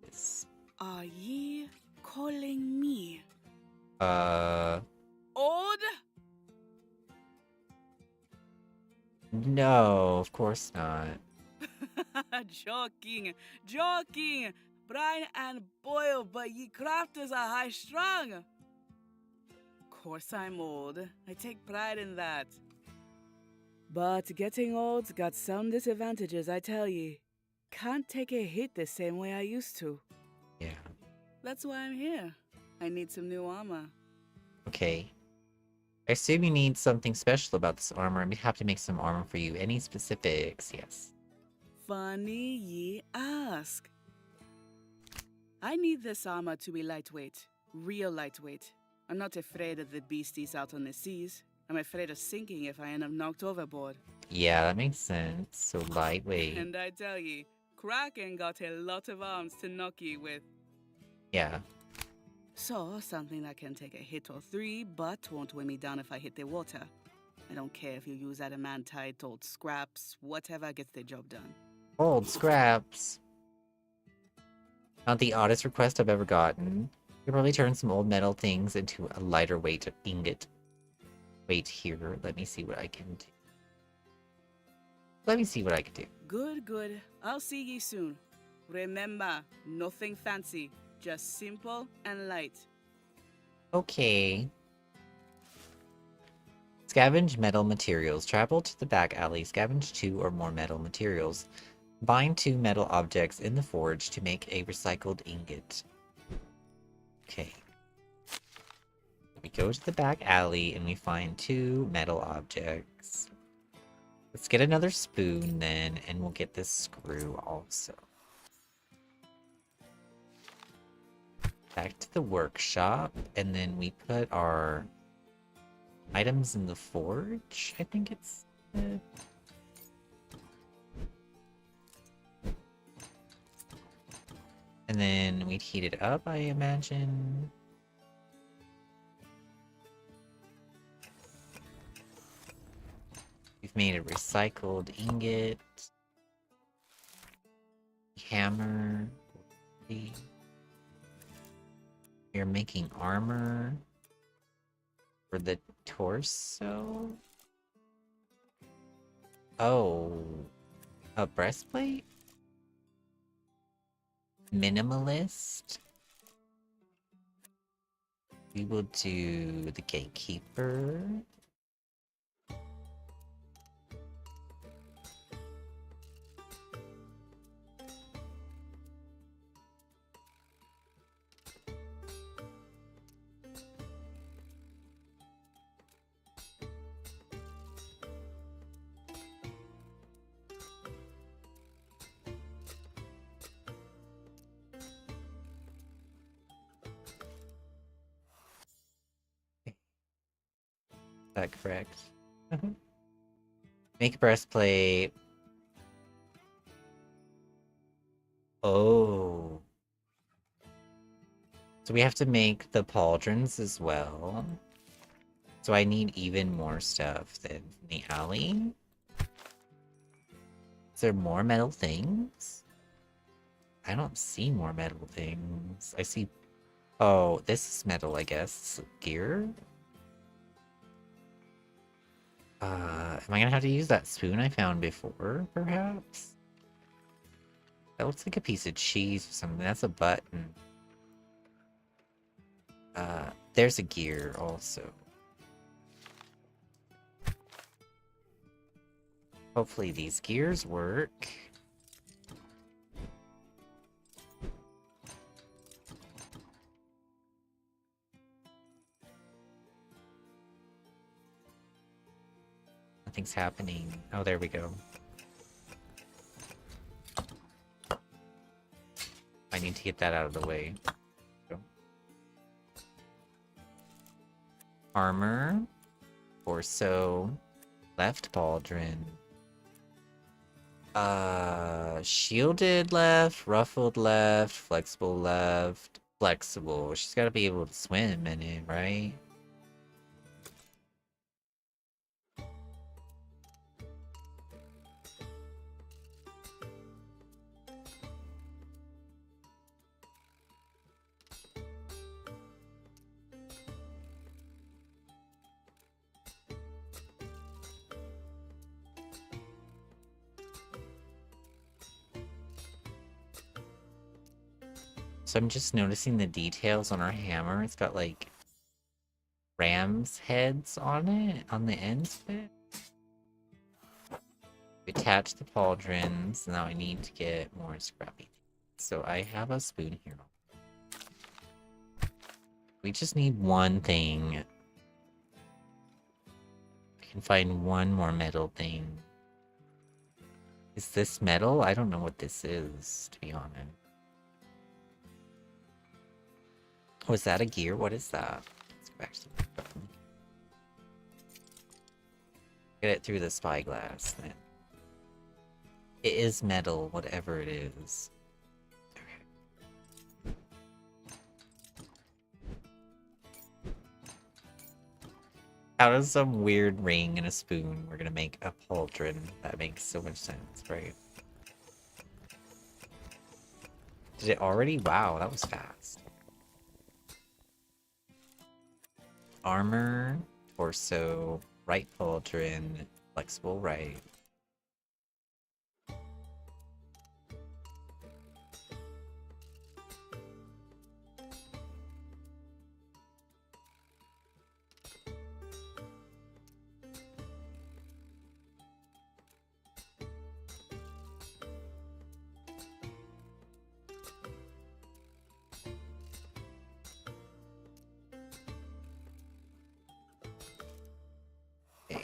Yes. Are ye calling me old? No, of course not. Joking, joking. Brine and boil, but ye crafters are high strung. Course I'm old. I take pride in that. But getting old's got some disadvantages, I tell ye. Can't take a hit the same way I used to. Yeah. That's why I'm here. I need some new armor. Okay. I assume you need something special about this armor. I'd be happy to make some armor for you. Any specifics? Yes. Funny ye ask. I need this armor to be lightweight. Real lightweight. I'm not afraid of the beasties out on the seas. I'm afraid of sinking if I end up knocked overboard. Yeah, that makes sense. So lightweight. And I tell ye, Kraken got a lot of arms to knock ye with. Yeah. So, something that can take a hit or three, but won't weigh me down if I hit the water. I don't care if you use adamantite, old scraps, whatever gets the job done. Old scraps. Not the oddest request I've ever gotten. You can probably turn some old metal things into a lighter weight ingot. Wait here, let me see what I can do. Let me see what I can do. Good, good. I'll see ye soon. Remember, nothing fancy, just simple and light. Okay. Scavenge metal materials. Travel to the back alley. Scavenge 2 or more metal materials. Bind 2 metal objects in the forge to make a recycled ingot. Okay. We go to the back alley and we find 2 metal objects. Let's get another spoon then, and we'll get this screw also. Back to the workshop, and then we put our items in the forge, I think it's... And then we'd heat it up, I imagine. We've made a recycled ingot. Hammer. You're making armor for the torso? Oh, a breastplate? Minimalist? We will do the gatekeeper. Is that correct? Make a breastplate. Oh. So we have to make the pauldrons as well. So I need even more stuff than the alley. Is there more metal things? I don't see more metal things. I see... Oh, this is metal, I guess. Gear? Am I gonna have to use that spoon I found before, perhaps? That looks like a piece of cheese or something. That's a button. There's a gear also. Hopefully these gears work. Nothing's happening. Oh, there we go. I need to get that out of the way. Go. Armor. Torso. Left pauldron. Shielded left, ruffled left, flexible left. Flexible. She's gotta be able to swim in it, right? So I'm just noticing the details on our hammer. It's got like ram's heads on it, on the ends of it. We attach the pauldrons. Now I need to get more scrappy. So I have a spoon here. We just need one thing. I can find one more metal thing. Is this metal? I don't know what this is, to be honest. Oh, is that a gear? What is that? Let's go back to the button. Get it through the spyglass, then. It is metal, whatever it is. Okay. Out of some weird ring and a spoon, we're gonna make a pauldron. That makes so much sense, right? Did it already? Wow, that was fast. Armor, torso, right pauldron, flexible right.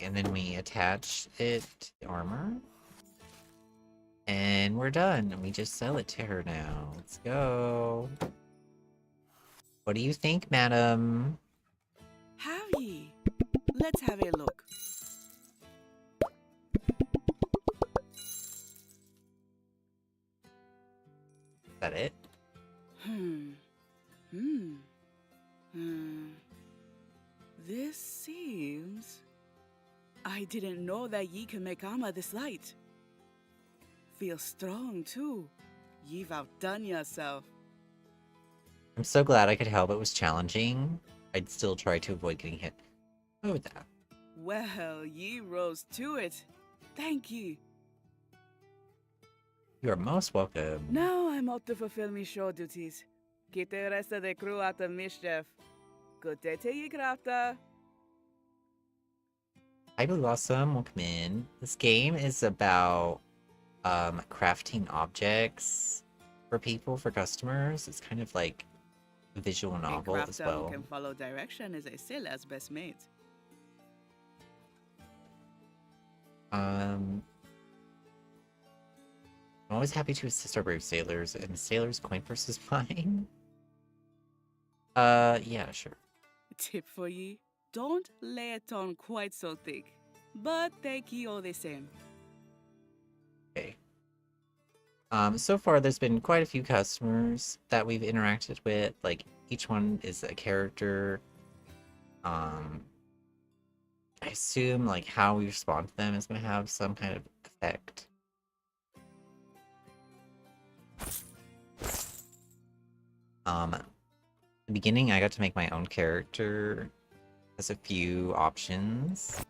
And then we attach it to the armor. And we're done. And we just sell it to her now. Let's go. What do you think, madam? Have ye? Let's have a look. Is that it? This seems I didn't know that ye can make armor this light. Feel strong, too. Ye've outdone yourself. I'm so glad I could help. It was challenging. I'd still try to avoid getting hit. Oh, with that. Well, ye rose to it. Thank ye. You are most welcome. Now I'm out to fulfill me show duties. Keep the rest of the crew out of mischief. Good day to ye, Crafter. Hi, Blue Blossom. Welcome in. This game is about crafting objects for people, for customers. It's kind of like a visual novel as Crafter well. who can follow direction is a sailor's best mate. I'm always happy to assist our brave sailors, and sailors' coin purse is mine. Yeah, sure. Tip for ye, don't lay it on quite so thick, but thank ye all the same. Okay. So far there's been quite a few customers that we've interacted with, like each one is a character. I assume like how we respond to them is going to have some kind of effect. The beginning I got to make my own character. There's a few options.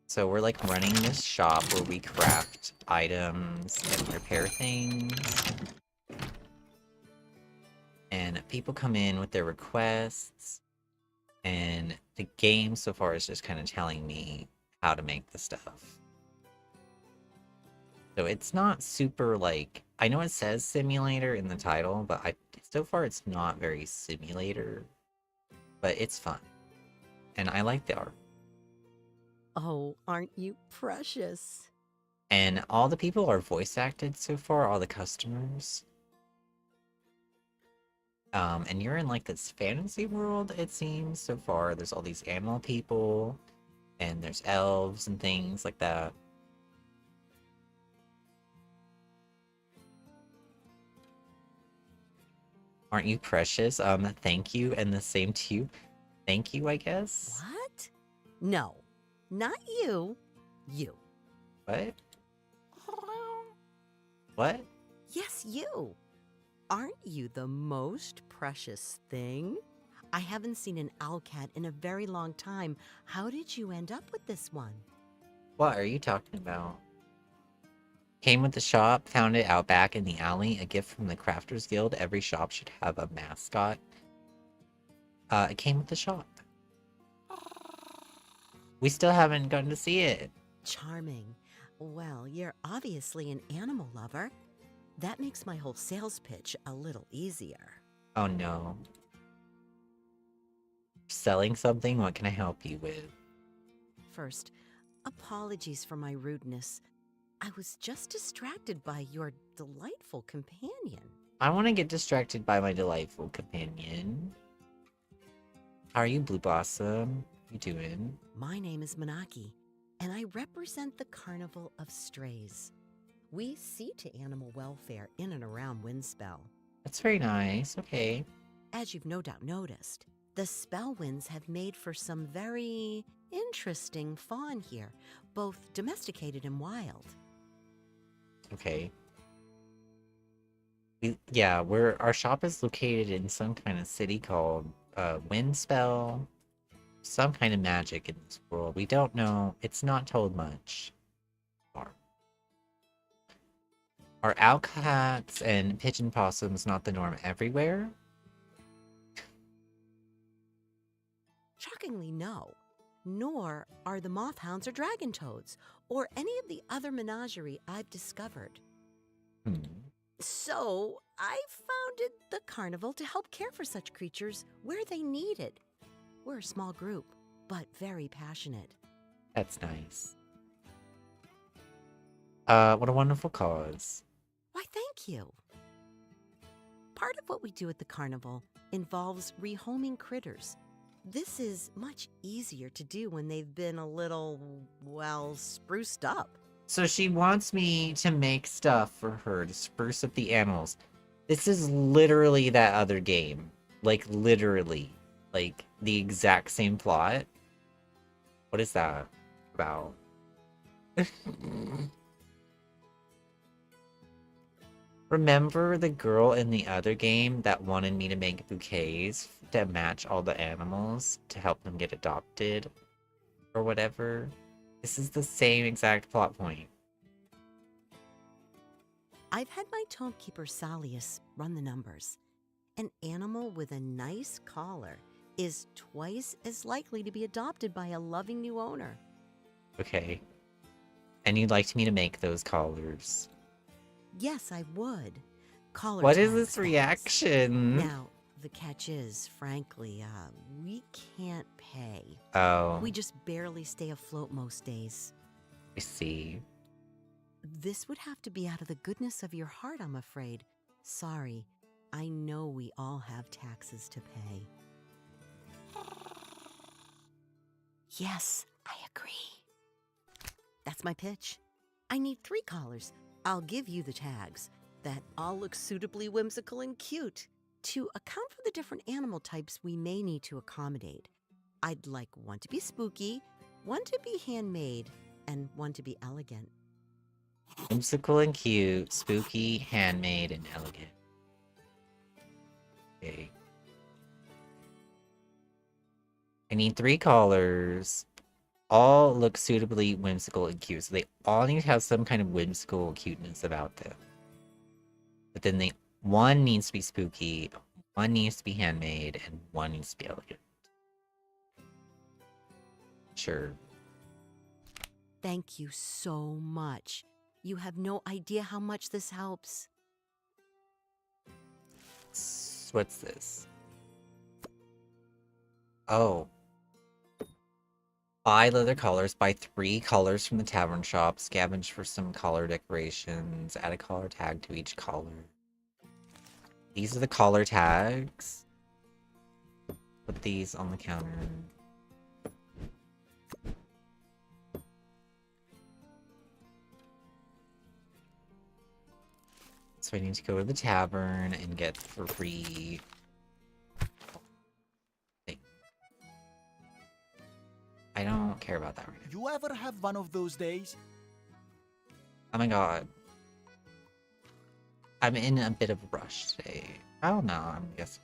So we're like running this shop where we craft items and repair things. And people come in with their requests. And the game so far is just kind of telling me how to make the stuff. So it's not super like, I know it says simulator in the title, but so far it's not very simulator. But it's fun. And I like the art. Oh, aren't you precious? And all the people are voice acted so far, all the customers. And you're in like this fantasy world, it seems, so far. There's all these animal people, and there's elves and things like that. Aren't you precious? Thank you, and the same to you. Thank you, I guess? What? No, not you. You. What? What? Yes, you. Aren't you the most precious thing? I haven't seen an owl cat in a very long time. How did you end up with this one? What are you talking about? Came with the shop, found it out back in the alley, a gift from the Crafters Guild. Every shop should have a mascot. It came with the shop. We still haven't gotten to see it. Charming. Well, you're obviously an animal lover. That makes my whole sales pitch a little easier. Oh no. Selling something? What can I help you with? First, apologies for my rudeness. I was just distracted by your delightful companion. I want to get distracted by my delightful companion. How are you, Blue Blossom? How you doing? My name is Manaki, and I represent the Carnival of Strays. We see to animal welfare in and around Windspell. That's very nice. Okay. As you've no doubt noticed, the spell winds have made for some very interesting fawn here, both domesticated and wild. Okay. Our shop is located in some kind of city called Windspell. Some kind of magic in this world. We don't know. It's not told much. Are owl cats and pigeon possums not the norm everywhere? Shockingly, no. Nor are the mothhounds or dragon toads, or any of the other menagerie I've discovered. So, I founded the carnival to help care for such creatures where they need it. We're a small group, but very passionate. That's nice. What a wonderful cause. Why, thank you. Part of what we do at the carnival involves rehoming critters. This is much easier to do when they've been a little, well, spruced up. So she wants me to make stuff for her to spruce up the animals. This is literally that other game. Like, literally. Like, the exact same plot. What is that about? Remember the girl in the other game that wanted me to make bouquets to match all the animals to help them get adopted? Or whatever? This is the same exact plot point. I've had my tomekeeper Salius run the numbers. An animal with a nice collar is twice as likely to be adopted by a loving new owner. Okay. And you'd like me to make those collars. Yes, I would. Collar What is tags, this that is. reaction? Now, the catch is, frankly, we can't pay. Oh. We just barely stay afloat most days. I see. This would have to be out of the goodness of your heart, I'm afraid. Sorry, I know we all have taxes to pay. Yes, I agree. That's my pitch. I need 3 collars. I'll give you the tags. That all looks suitably whimsical and cute. To account for the different animal types we may need to accommodate, I'd like one to be spooky, one to be handmade, and one to be elegant. Whimsical and cute, spooky, handmade, and elegant. Okay. I need 3 collars. All look suitably whimsical and cute, so they all need to have some kind of whimsical cuteness about them. But then one needs to be spooky, one needs to be handmade, and one needs to be elegant. Sure. Thank you so much. You have no idea how much this helps. What's this? Oh. Buy leather collars, buy 3 collars from the tavern shop, scavenge for some collar decorations, add a collar tag to each collar. These are the collar tags. Put these on the counter. So I need to go to the tavern and get 3. I don't care about that right now. You ever have one of those days? Oh my god. I'm in a bit of a rush today. I don't know, I'm guessing.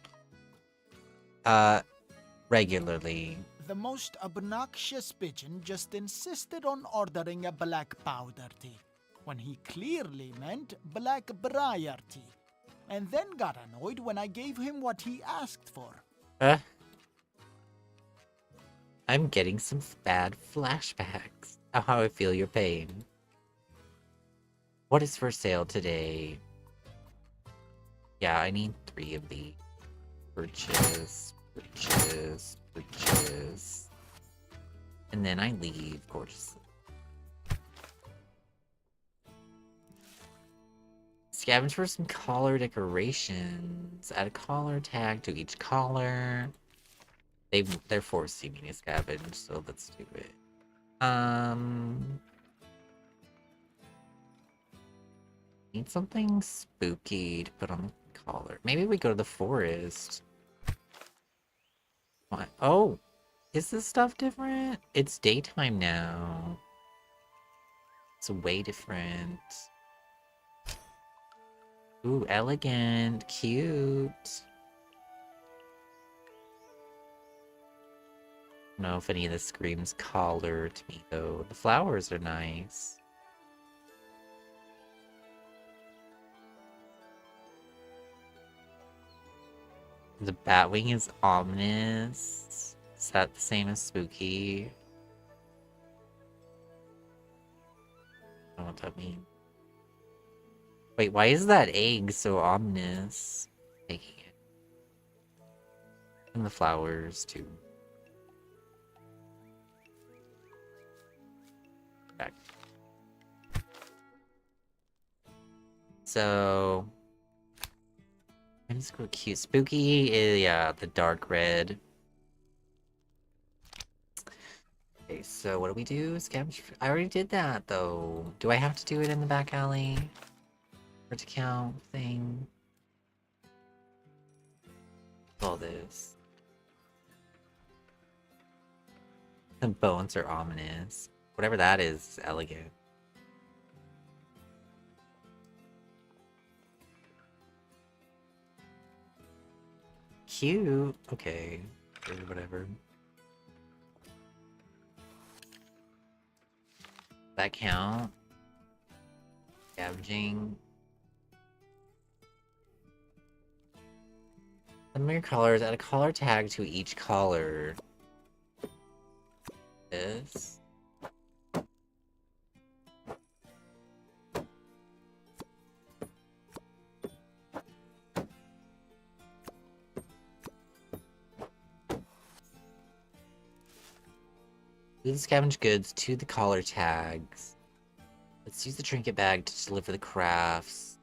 Regularly. The most obnoxious pigeon just insisted on ordering a black powder tea, when he clearly meant black briar tea, and then got annoyed when I gave him what he asked for. I'm getting some bad flashbacks of how I feel your pain. What is for sale today? Yeah, I need 3 of these. Purchase, purchase, purchase. And then I leave gorgeously. Scavenge for some collar decorations. Add a collar tag to each collar. They're forcing me to scavenge, so let's do it. Need something spooky to put on the collar. Maybe we go to the forest. What? Oh, is this stuff different? It's daytime now. It's way different. Ooh, elegant, cute. I don't know if any of this screams collar to me though. The flowers are nice. The Batwing is ominous. Is that the same as spooky? I don't know what that means. Wait, why is that egg so ominous? Taking it. And the flowers too. Back. So let's go cute. Spooky is, yeah, the dark red. Okay, so what do we do? Scavenge. I already did that though. Do I have to do it in the back alley? For it to count thing? All this. The bones are ominous. Whatever that is elegant. Cute. Okay. Or whatever. That count? Scavenging. Some of your colors, add a color tag to each color. This. Do the scavenge goods to the collar tags. Let's use the trinket bag to deliver the crafts.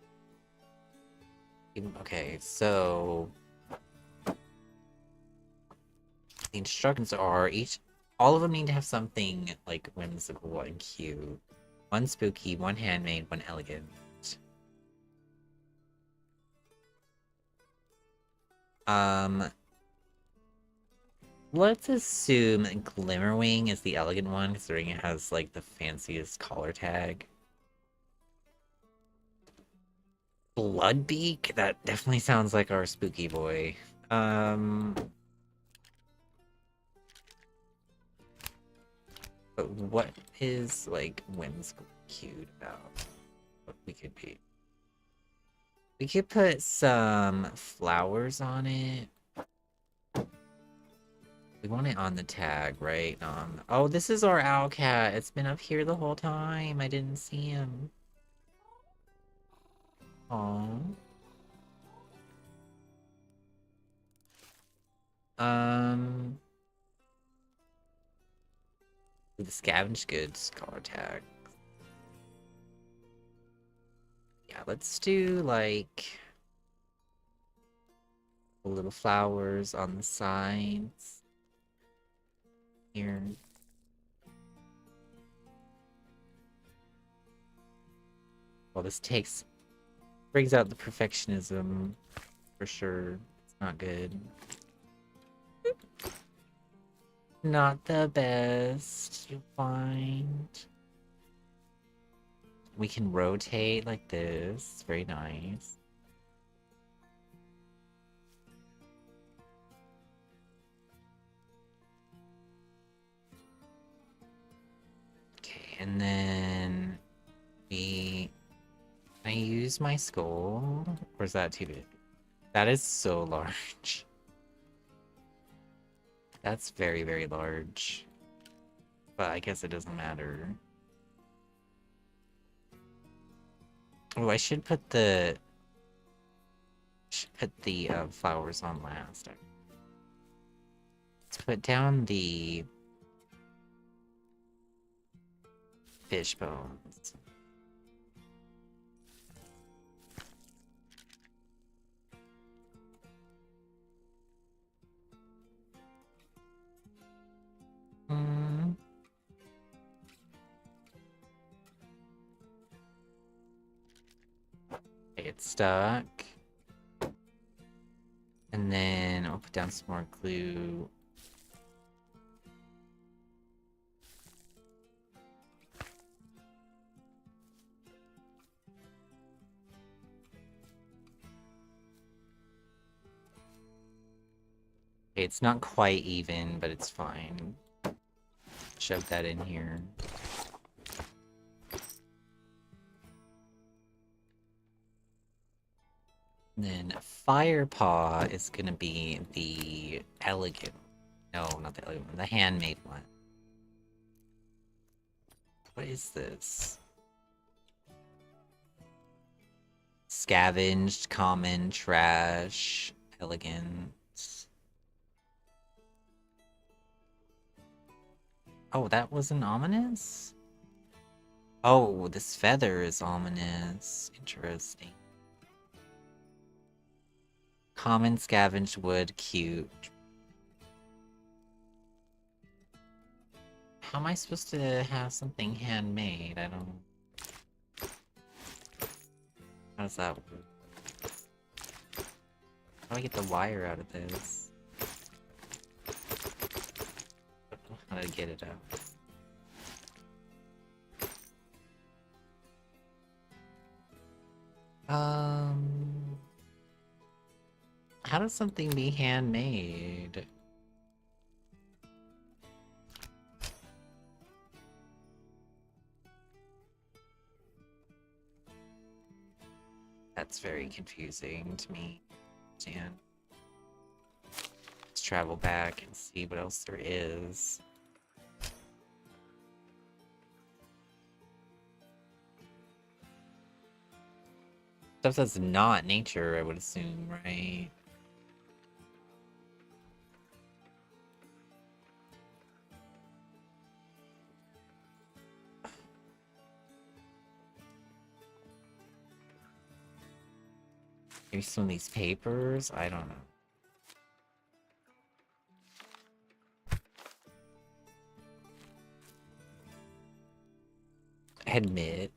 Okay, so the instructions are all of them need to have something like whimsical and cute. One spooky, one handmade, one elegant. Let's assume Glimmerwing is the elegant one, considering it has like the fanciest collar tag. Bloodbeak? That definitely sounds like our spooky boy. But what is like whimsical cute about what we could be? We could put some flowers on it. We want it on the tag, right? Oh, this is our owl cat. It's been up here the whole time. I didn't see him. Aww. The scavenge goods color tag. Yeah, let's do like little flowers on the sides. Here. Well, this brings out the perfectionism for sure. It's not good. Not the best, you'll find. We can rotate like this. Very nice. Okay, and then can I use my skull? Or is that too big? That is so large. That's very, very large. But I guess it doesn't matter. Oh, I should put the flowers on last. Let's put down the fish bones. Okay, it's stuck. And then I'll put down some more glue. Okay, it's not quite even, but it's fine. Shove that in here. And then Firepaw is gonna be the elegant. No, not the elegant one, the handmade one. What is this? Scavenged, common, trash, elegant. Oh, that wasn't ominous? Oh, this feather is ominous. Interesting. Common, scavenged wood, cute. How am I supposed to have something handmade? I don't... How does that work? How do I get the wire out of this? how to get it up. How does something be handmade? That's very confusing to me. Dan. Let's travel back and see what else there is. Stuff that's not nature, I would assume, right? Maybe some of these papers? I don't know. Admit.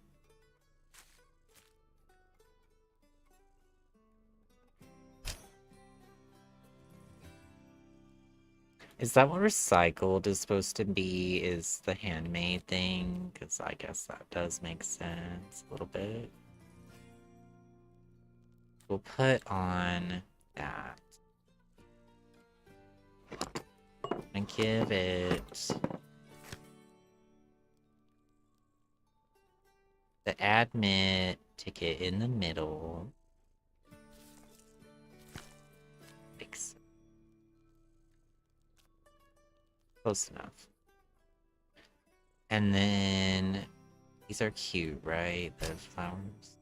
Is that what recycled is supposed to be? Is the handmade thing? Because I guess that does make sense a little bit. We'll put on that. And give it the admit ticket in the middle. Fix. Close enough. And then these are cute, right? The flowers.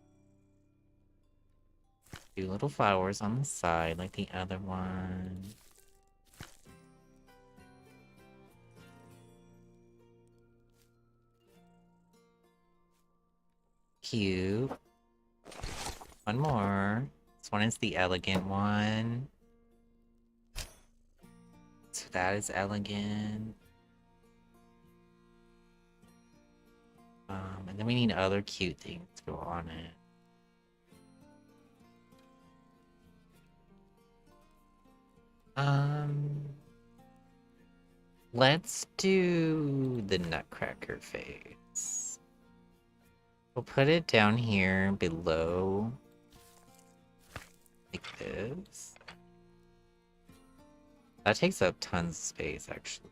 Do little flowers on the side like the other one. Cute. One more. This one is the elegant one. So that is elegant. And then we need other cute things to go on it. Let's do the Nutcracker face. We'll put it down here below, like this. That takes up tons of space, actually.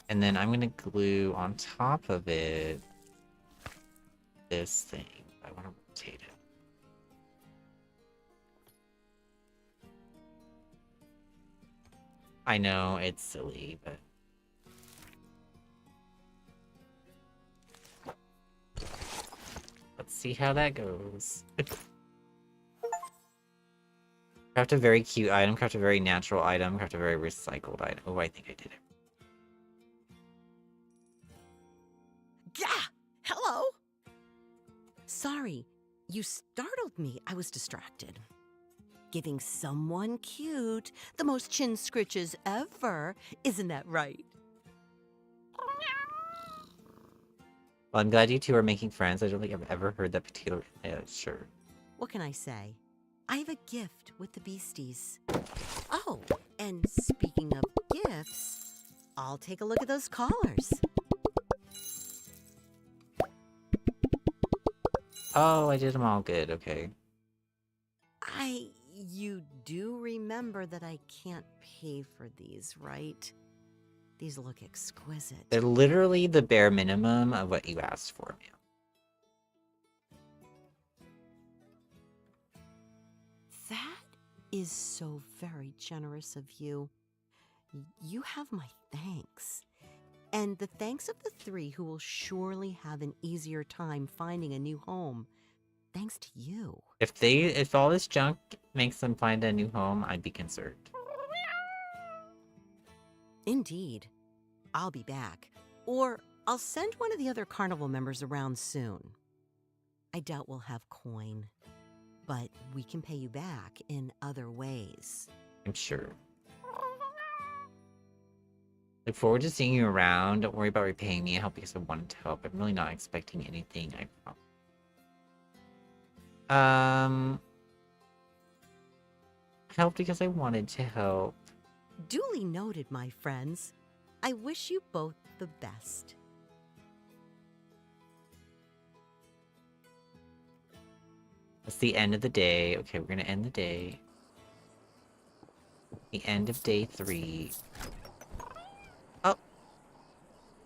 And then I'm gonna glue on top of it this thing. I want to rotate it. I know, it's silly, but... Let's see how that goes. Craft a very cute item, craft a very natural item, craft a very recycled item. Oh, I think I did it. Yeah! Hello? Sorry, you startled me. I was distracted. Giving someone cute the most chin scritches ever. Isn't that right? Well, I'm glad you two are making friends. I don't think I've ever heard that particular... sure. What can I say? I have a gift with the beasties. Oh, and speaking of gifts, I'll take a look at those collars. Oh, I did them all good. Okay. You do remember that I can't pay for these, right? These look exquisite. They're literally the bare minimum of what you asked for, ma'am. That is so very generous of you. You have my thanks. And the thanks of the three who will surely have an easier time finding a new home. Thanks to you. If all this junk makes them find a new home, I'd be concerned. Indeed. I'll be back. Or I'll send one of the other carnival members around soon. I doubt we'll have coin, but we can pay you back in other ways. I'm sure. Look forward to seeing you around. Don't worry about repaying me. I help because I wanted to help. I'm really not expecting anything, I promise. Help because I wanted to help. Duly noted, my friends. I wish you both the best. It's the end of the day. Okay, we're gonna end the day. The end of day 3. Oh!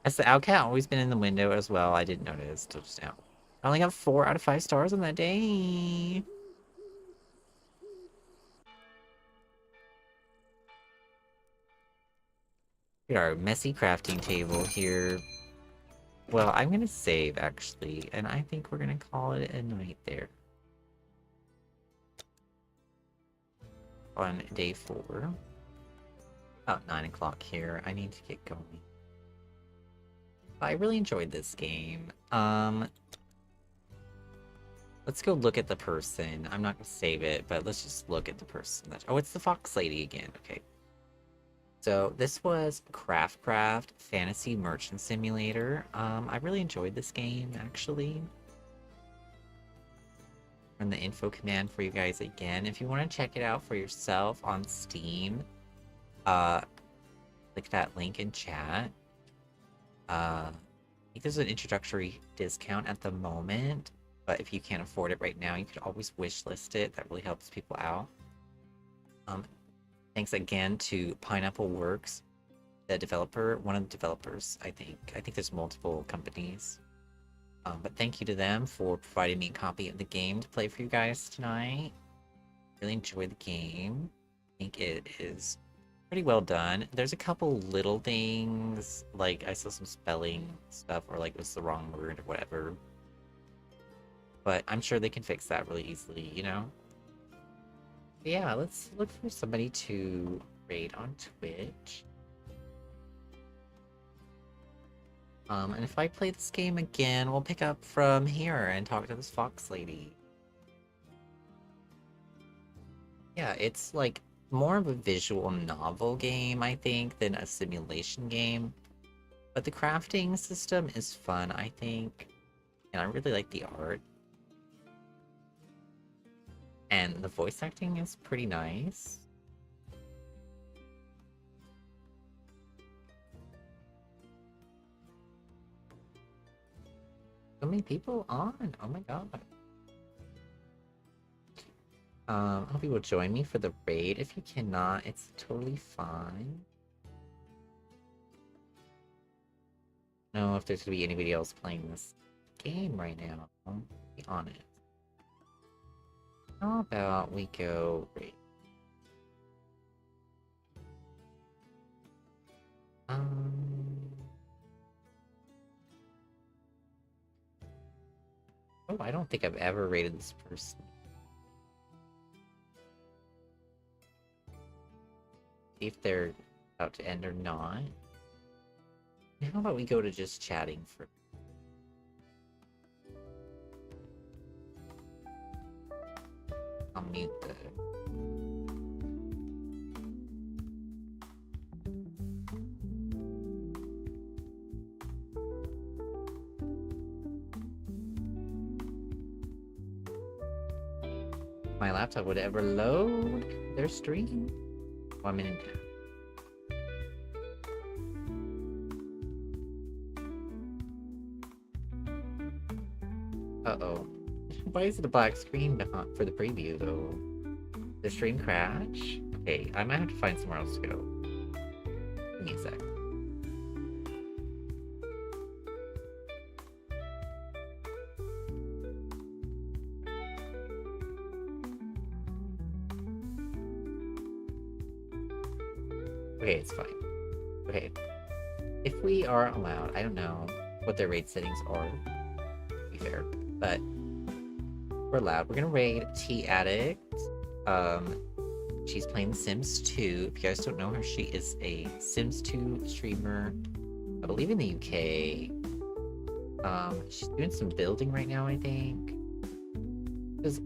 Has the owl cat always been in the window as well? I didn't notice till just now. I only got 4 out of 5 stars on that day. Look at our messy crafting table here. Well, I'm gonna save, actually, and I think we're gonna call it a night there. On day 4. About 9 o'clock here. I need to get going. I really enjoyed this game. Let's go look at the person. I'm not gonna save it, but let's just look at the person. Oh, it's the fox lady again. Okay. So this was CraftCraft Fantasy Merchant Simulator. I really enjoyed this game, actually. Run the info command for you guys again. If you want to check it out for yourself on Steam, click that link in chat. I think there's an introductory discount at the moment, but if you can't afford it right now, you could always wishlist it. That really helps people out. Thanks again to Pineapple Works, the developer, one of the developers, I think. I think there's multiple companies. But thank you to them for providing me a copy of the game to play for you guys tonight. Really enjoyed the game. I think it is pretty well done. There's a couple little things, like I saw some spelling stuff, or like it was the wrong word or whatever. But I'm sure they can fix that really easily, you know? Yeah, let's look for somebody to raid on Twitch. And if I play this game again, we'll pick up from here and talk to this fox lady. Yeah, it's like more of a visual novel game, I think, than a simulation game. But the crafting system is fun, I think. And I really like the art. And the voice acting is pretty nice. So many people on. Oh my god. I hope you will join me for the raid. If you cannot, it's totally fine. I don't know if there's gonna be anybody else playing this game right now. I'll be honest. How about we go raid? Oh, I don't think I've ever rated this person. See if they're about to end or not. How about we go to just chatting for... I'll mute the... My laptop would ever load their stream. 1 minute now. Uh-oh. Why is it a black screen behind for the preview, though? The stream crash? Okay, I might have to find somewhere else to go. Give me a sec. Okay, it's fine. Okay. If we are allowed, I don't know what their raid settings are, to be fair, but we're allowed. We're gonna raid Tea Addict. She's playing The Sims 2. If you guys don't know her, she is a Sims 2 streamer, I believe in the UK. She's doing some building right now, I think. It's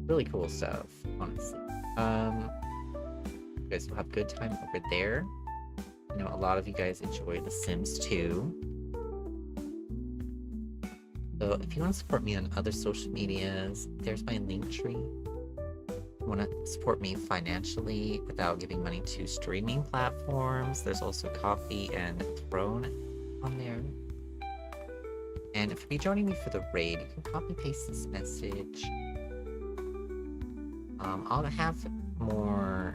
really cool stuff, honestly. You guys will have a good time over there. I know a lot of you guys enjoy The Sims 2. So if you want to support me on other social medias, there's my link tree. want to support me financially without giving money to streaming platforms, there's also Coffee and Throne on there. And if you're joining me for the raid, you can copy paste this message. I'll have more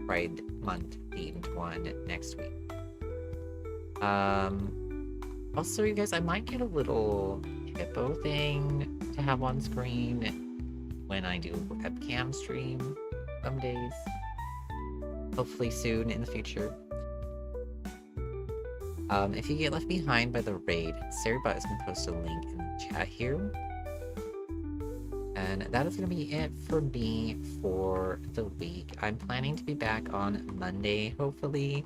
Pride Month themed one next week. Also, you guys, I might get a little hippo thing to have on screen when I do webcam stream some days. Hopefully soon in the future. If you get left behind by the raid, Sarybot is going to post a link in the chat here. And that is going to be it for me for the week. I'm planning to be back on Monday, hopefully,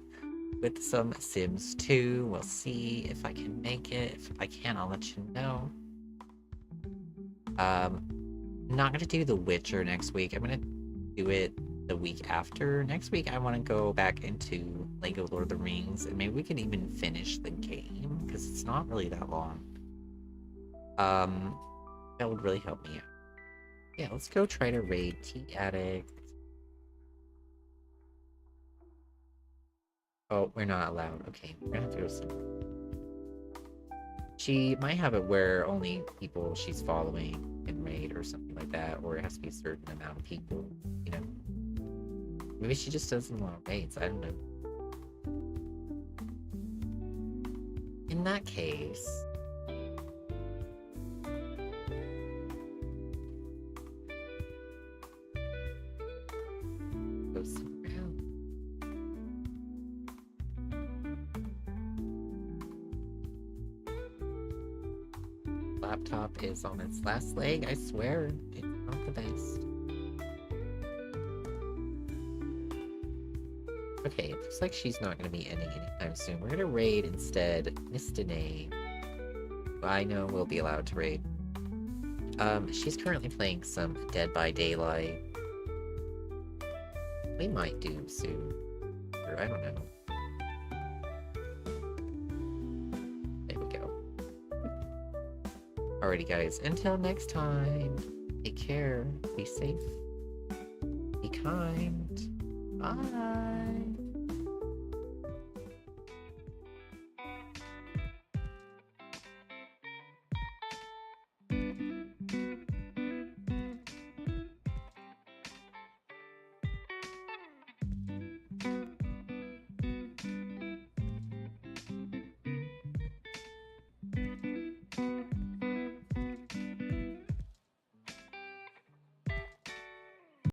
with some Sims 2. We'll see if I can make it. If I can, I'll let you know. Not going to do The Witcher next week. I'm going to do it the week after. Next week, I want to go back into Lego Lord of the Rings, and maybe we can even finish the game, because it's not really that long. That would really help me out. Yeah, let's go try to raid Tea Addict. Oh, we're not allowed. Okay, we're gonna have to go somewhere. She might have it where only people she's following can raid or something like that, or it has to be a certain amount of people, you know? Maybe she just doesn't want raids, I don't know. In that case... go somewhere else. Laptop is on its last leg, I swear. It's not the best. Okay, it looks like she's not going to be ending anytime soon. We're going to raid instead Miss Danae, who I know will be allowed to raid. She's currently playing some Dead by Daylight. We might do soon. Or I don't know. There we go. Alrighty guys, until next time, take care, be safe, be kind, bye!